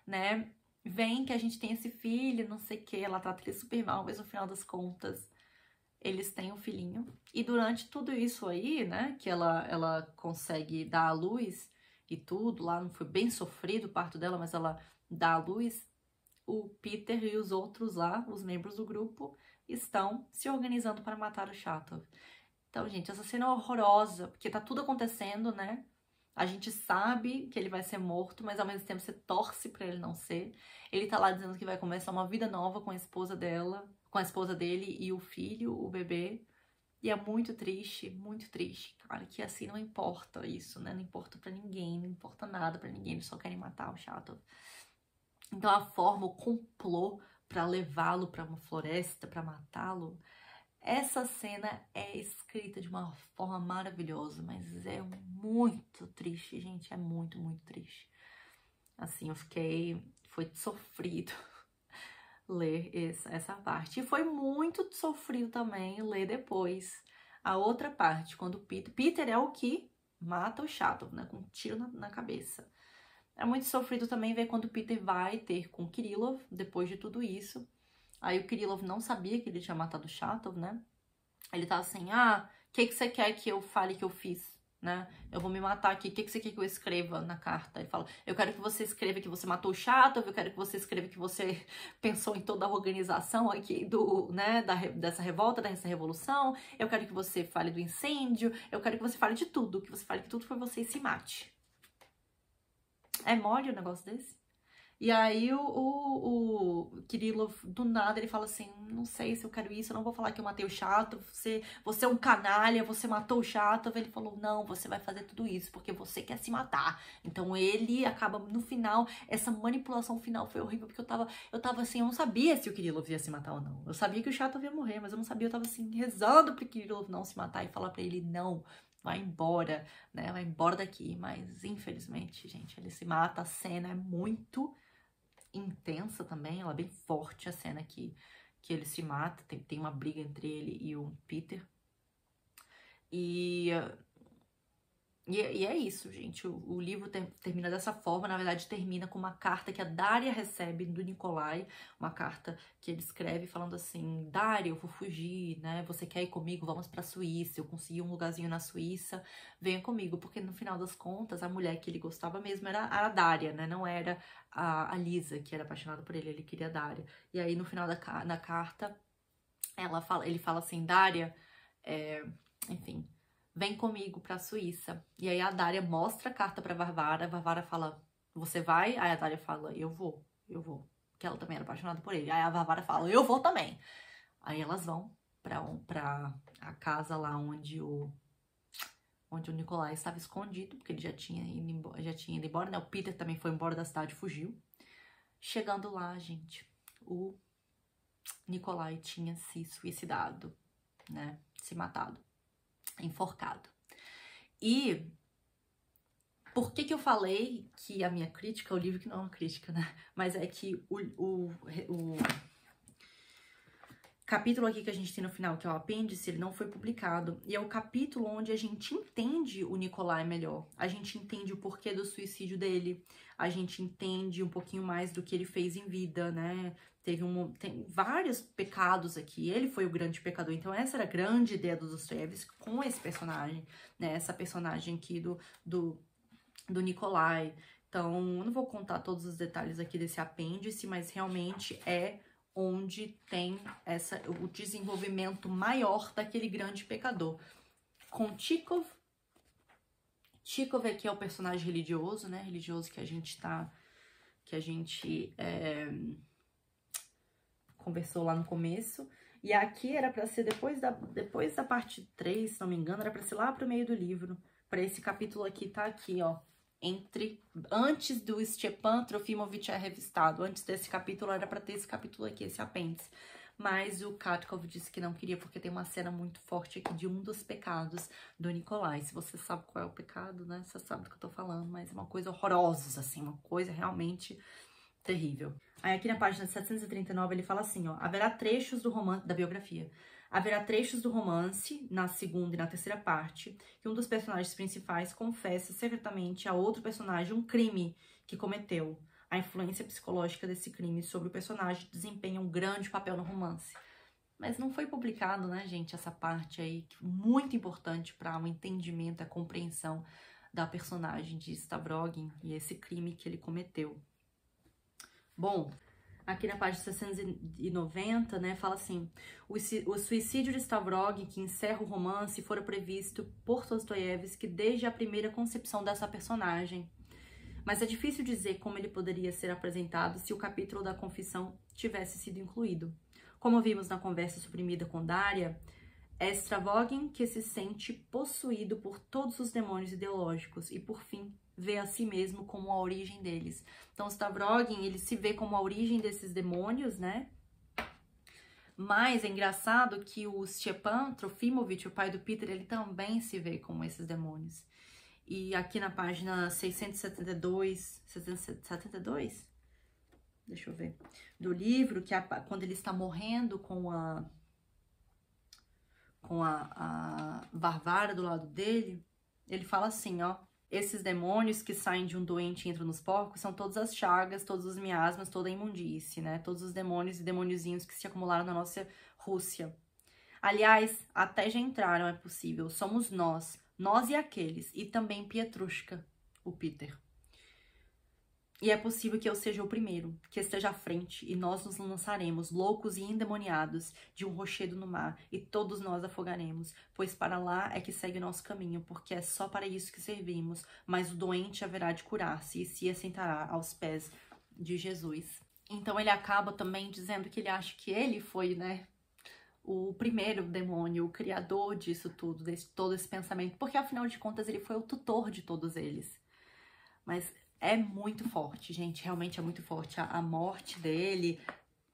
né? Vem que a gente tem esse filho, não sei o que. Ela trata ele super mal, mas no final das contas, eles têm um filhinho. E durante tudo isso aí, né, que ela consegue dar à luz e tudo, lá não foi bem sofrido o parto dela, mas ela dá à luz, o Peter e os outros lá, os membros do grupo, estão se organizando para matar o Chatov. Então, gente, essa cena é horrorosa, porque tá tudo acontecendo, né? A gente sabe que ele vai ser morto, mas ao mesmo tempo você torce pra ele não ser. Ele tá lá dizendo que vai começar uma vida nova com a esposa dela, com a esposa dele e o filho, o bebê. E é muito triste, cara, que assim não importa isso, né? Não importa pra ninguém, não importa nada pra ninguém, eles só querem matar o Chatov. Então a forma, o complô pra levá-lo pra uma floresta, pra matá-lo, essa cena é escrita de uma forma maravilhosa, mas é muito triste, gente, é muito, muito triste. Assim, foi sofrido ler essa parte. E foi muito sofrido também ler depois a outra parte, quando Peter é o que mata o Chatov, né, com um tiro na cabeça. É muito sofrido também ver quando Peter vai ter com Kirillov, depois de tudo isso. Aí o Kirillov não sabia que ele tinha matado o Chatov, né? Ele tá assim, o que você quer que eu fale que eu fiz, né? Eu vou me matar aqui, o que você quer que eu escreva na carta? Ele fala, eu quero que você escreva que você matou o Chatov, eu quero que você escreva que você pensou em toda a organização aqui dessa revolta, dessa revolução, eu quero que você fale do incêndio, eu quero que você fale de tudo, que você fale que tudo foi você e se mate. É mole um negócio desse? E aí o Kirillov, do nada, ele fala assim, não sei se eu quero isso, eu não vou falar que eu matei o Chatov, você é um canalha, você matou o Chatov. Ele falou, não, você vai fazer tudo isso, porque você quer se matar. Então ele acaba, no final, essa manipulação final foi horrível, porque eu tava assim, eu não sabia se o Kirillov ia se matar ou não. Eu sabia que o Chatov ia morrer, mas eu não sabia, eu tava assim, rezando pro Kirillov não se matar e falar pra ele, não, vai embora, né, vai embora daqui. Mas, infelizmente, gente, ele se mata, a cena é muito intensa também, ela é bem forte a cena que ele se mata, tem uma briga entre ele e o Peter. E é isso, gente. O livro termina dessa forma. Na verdade, termina com uma carta que a Daria recebe do Nikolai. Uma carta que ele escreve falando assim, Daria, eu vou fugir, né? Você quer ir comigo? Vamos pra Suíça. Eu consegui um lugarzinho na Suíça. Venha comigo. Porque no final das contas, a mulher que ele gostava mesmo era a Daria, né? Não era a Lisa, que era apaixonada por ele. Ele queria a Daria. E aí, no final da carta, ele fala assim, Daria, enfim, vem comigo pra Suíça. E aí a Daria mostra a carta pra Varvara. A Varvara fala, você vai? Aí a Daria fala, eu vou. Porque ela também era apaixonada por ele. Aí a Varvara fala, eu vou também. Aí elas vão pra a casa lá onde o Nikolai estava escondido, porque ele já tinha ido embora, né? O Peter também foi embora da cidade, fugiu. Chegando lá, gente, o Nikolai tinha se suicidado, né? Se matado. Enforcado. E por que eu falei que a minha crítica, o livro que não é uma crítica, né? Mas é que o capítulo aqui que a gente tem no final, que é o apêndice, ele não foi publicado. E é o capítulo onde a gente entende o Nikolai melhor. A gente entende o porquê do suicídio dele. A gente entende um pouquinho mais do que ele fez em vida, né? Tem vários pecados aqui. Ele foi o grande pecador. Então essa era a grande ideia do Dostoiévski com esse personagem, né? Essa personagem aqui do Nikolai. Então, eu não vou contar todos os detalhes aqui desse apêndice, mas realmente é onde tem o desenvolvimento maior daquele grande pecador. Com Tchikov aqui é o personagem religioso, né? Religioso que a gente conversou lá no começo. E aqui era para ser depois da parte 3, se não me engano, era para ser lá pro meio do livro. Para esse capítulo aqui tá aqui, ó, antes do Stepan Trofimovich é revistado. Antes desse capítulo era para ter esse capítulo aqui, esse apêndice. Mas o Katkov disse que não queria, porque tem uma cena muito forte aqui de um dos pecados do Nikolai. Se você sabe qual é o pecado, né? Você sabe do que eu tô falando, mas é uma coisa horrorosa, assim, uma coisa realmente Terrível. Aí aqui na página 739 ele fala assim, ó, haverá trechos do romance, da biografia, haverá trechos do romance, na segunda e na terceira parte, que um dos personagens principais confessa secretamente a outro personagem um crime que cometeu. A influência psicológica desse crime sobre o personagem desempenha um grande papel no romance. Mas não foi publicado, né, gente, essa parte aí, muito importante para o entendimento, a compreensão da personagem de Stavrogin e esse crime que ele cometeu. Bom, aqui na página 690, né, fala assim, o suicídio de Stavrogin, que encerra o romance, fora previsto por Dostoiévski desde a primeira concepção dessa personagem. Mas é difícil dizer como ele poderia ser apresentado se o capítulo da confissão tivesse sido incluído. Como vimos na conversa suprimida com Daria, é Stavrogin que se sente possuído por todos os demônios ideológicos e, por fim, vê a si mesmo como a origem deles. Então, Stavrogin, ele se vê como a origem desses demônios, né? Mas é engraçado que o Stepan Trofimovich, o pai do Peter, ele também se vê como esses demônios. E aqui na página 672, 672? Deixa eu ver. Do livro, que é quando ele está morrendo com a Varvara do lado dele, ele fala assim, ó, esses demônios que saem de um doente e entram nos porcos são todas as chagas, todos os miasmas, toda a imundície, né? Todos os demônios e demôniozinhos que se acumularam na nossa Rússia. Aliás, até já entraram, é possível. Somos nós e aqueles, e também Pietrushka, o Peter. E é possível que eu seja o primeiro, que esteja à frente, e nós nos lançaremos, loucos e endemoniados, de um rochedo no mar, e todos nós afogaremos, pois para lá é que segue o nosso caminho, porque é só para isso que servimos, mas o doente haverá de curar-se e se assentará aos pés de Jesus. Então ele acaba também dizendo que ele acha que ele foi, né, o primeiro demônio, o criador disso tudo, todo esse pensamento, porque afinal de contas ele foi o tutor de todos eles. Mas é muito forte, gente, realmente é muito forte. A morte dele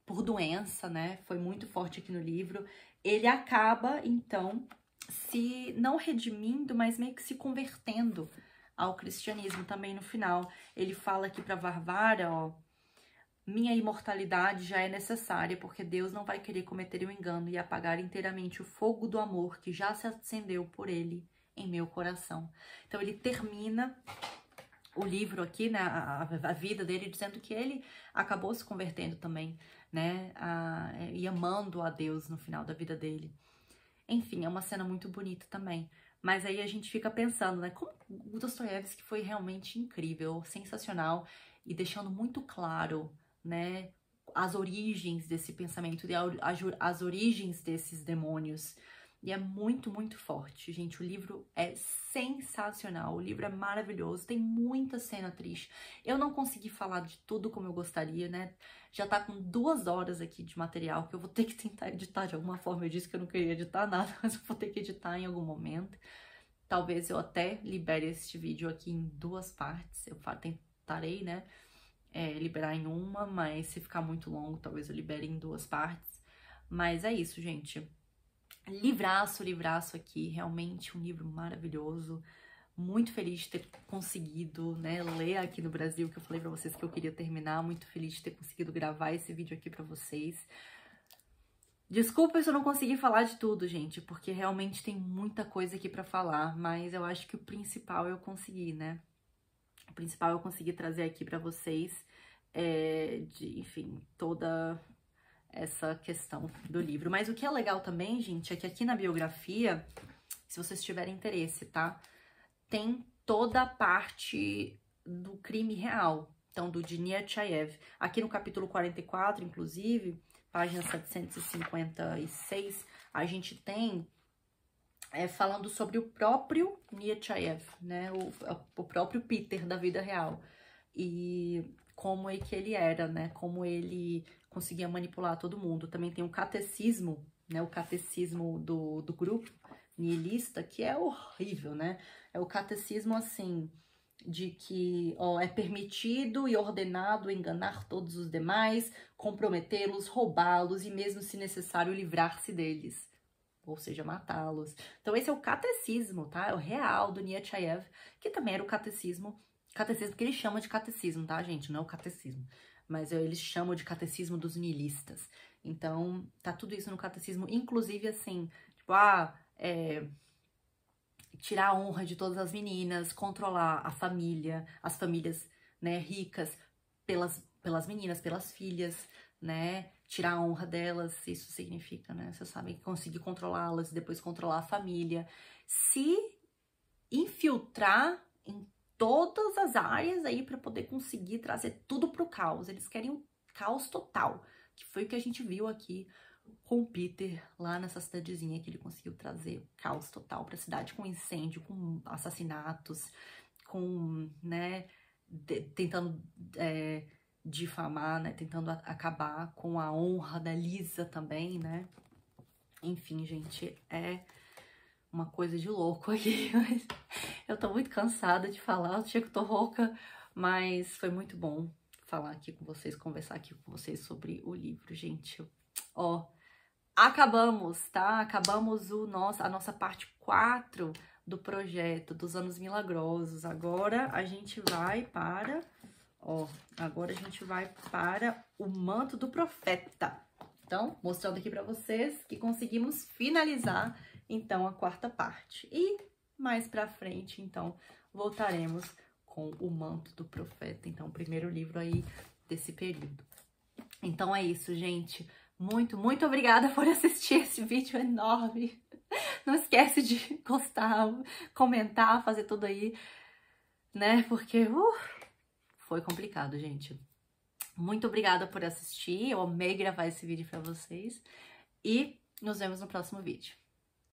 por doença, né, foi muito forte aqui no livro. Ele acaba, então, se não redimindo, mas meio que se convertendo ao cristianismo também no final. Ele fala aqui pra Varvara, ó, minha imortalidade já é necessária, porque Deus não vai querer cometer um engano e apagar inteiramente o fogo do amor que já se acendeu por ele em meu coração. Então ele termina o livro aqui, né, a vida dele, dizendo que ele acabou se convertendo também, né, e amando a Deus no final da vida dele. Enfim, é uma cena muito bonita também. Mas aí a gente fica pensando, né, como o Dostoiévski foi realmente incrível, sensacional, e deixando muito claro, né, as origens desse pensamento, as origens desses demônios. E é muito, muito forte, gente. O livro é sensacional, o livro é maravilhoso, tem muita cena triste. Eu não consegui falar de tudo como eu gostaria, né? Já tá com 2 horas aqui de material que eu vou ter que tentar editar de alguma forma. Eu disse que eu não queria editar nada, mas eu vou ter que editar em algum momento. Talvez eu até libere este vídeo aqui em 2 partes. Eu tentarei, né, liberar em uma, mas se ficar muito longo, talvez eu libere em 2 partes. Mas é isso, gente. Livraço aqui, realmente um livro maravilhoso. Muito feliz de ter conseguido, né, ler aqui no Brasil, que eu falei pra vocês que eu queria terminar. Muito feliz de ter conseguido gravar esse vídeo aqui pra vocês. Desculpa se eu não consegui falar de tudo, gente, porque realmente tem muita coisa aqui pra falar, mas eu acho que o principal eu consegui, né? O principal eu consegui trazer aqui pra vocês, enfim, toda essa questão do livro. Mas o que é legal também, gente, é que aqui na biografia, se vocês tiverem interesse, tá? Tem toda a parte do crime real, então do Dniachayev. Aqui no capítulo 44, inclusive, página 756, a gente tem falando sobre o próprio Dniachayev, né? O próprio Peter da vida real. E como é que ele era, né? Como ele conseguia manipular todo mundo. Também tem o catecismo, né? O catecismo do grupo nihilista, que é horrível, né? É o catecismo, assim, de que é permitido e ordenado enganar todos os demais, comprometê-los, roubá-los e mesmo, se necessário, livrar-se deles. Ou seja, matá-los. Então esse é o catecismo, tá? É o real do Dniachayev, que também era o catecismo que ele chama de catecismo, tá, gente? Não é o catecismo. mas eles chamam de catecismo dos niilistas. Então, tá tudo isso no catecismo, inclusive assim, tipo, tirar a honra de todas as meninas, controlar a família, as famílias, né, ricas pelas meninas, pelas filhas, né, tirar a honra delas, isso significa, né, vocês sabem que conseguir controlá-las e depois controlar a família, se infiltrar em todas as áreas aí para poder conseguir trazer tudo pro caos. Eles querem um caos total, que foi o que a gente viu aqui com o Peter lá nessa cidadezinha, que ele conseguiu trazer o caos total pra cidade, com incêndio, com assassinatos, com, né, tentando difamar, né, tentando acabar com a honra da Lisa também, né. Enfim, gente, é uma coisa de louco aqui, mas eu tô muito cansada de falar, eu chego que tô rouca, mas foi muito bom falar aqui com vocês, conversar aqui com vocês sobre o livro, gente. Ó, acabamos, tá? Acabamos a nossa parte 4 do projeto dos Anos Milagrosos. Agora a gente vai para, agora a gente vai para o Manto do Profeta. Então, mostrando aqui para vocês que conseguimos finalizar, então, a 4ª parte. E mais pra frente, então, voltaremos com o Manto do Profeta. Então, o primeiro livro aí desse período. Então, é isso, gente. Muito, muito obrigada por assistir esse vídeo enorme. Não esquece de gostar, comentar, fazer tudo aí, né? Porque foi complicado, gente. Muito obrigada por assistir. Eu amei gravar esse vídeo pra vocês. E nos vemos no próximo vídeo.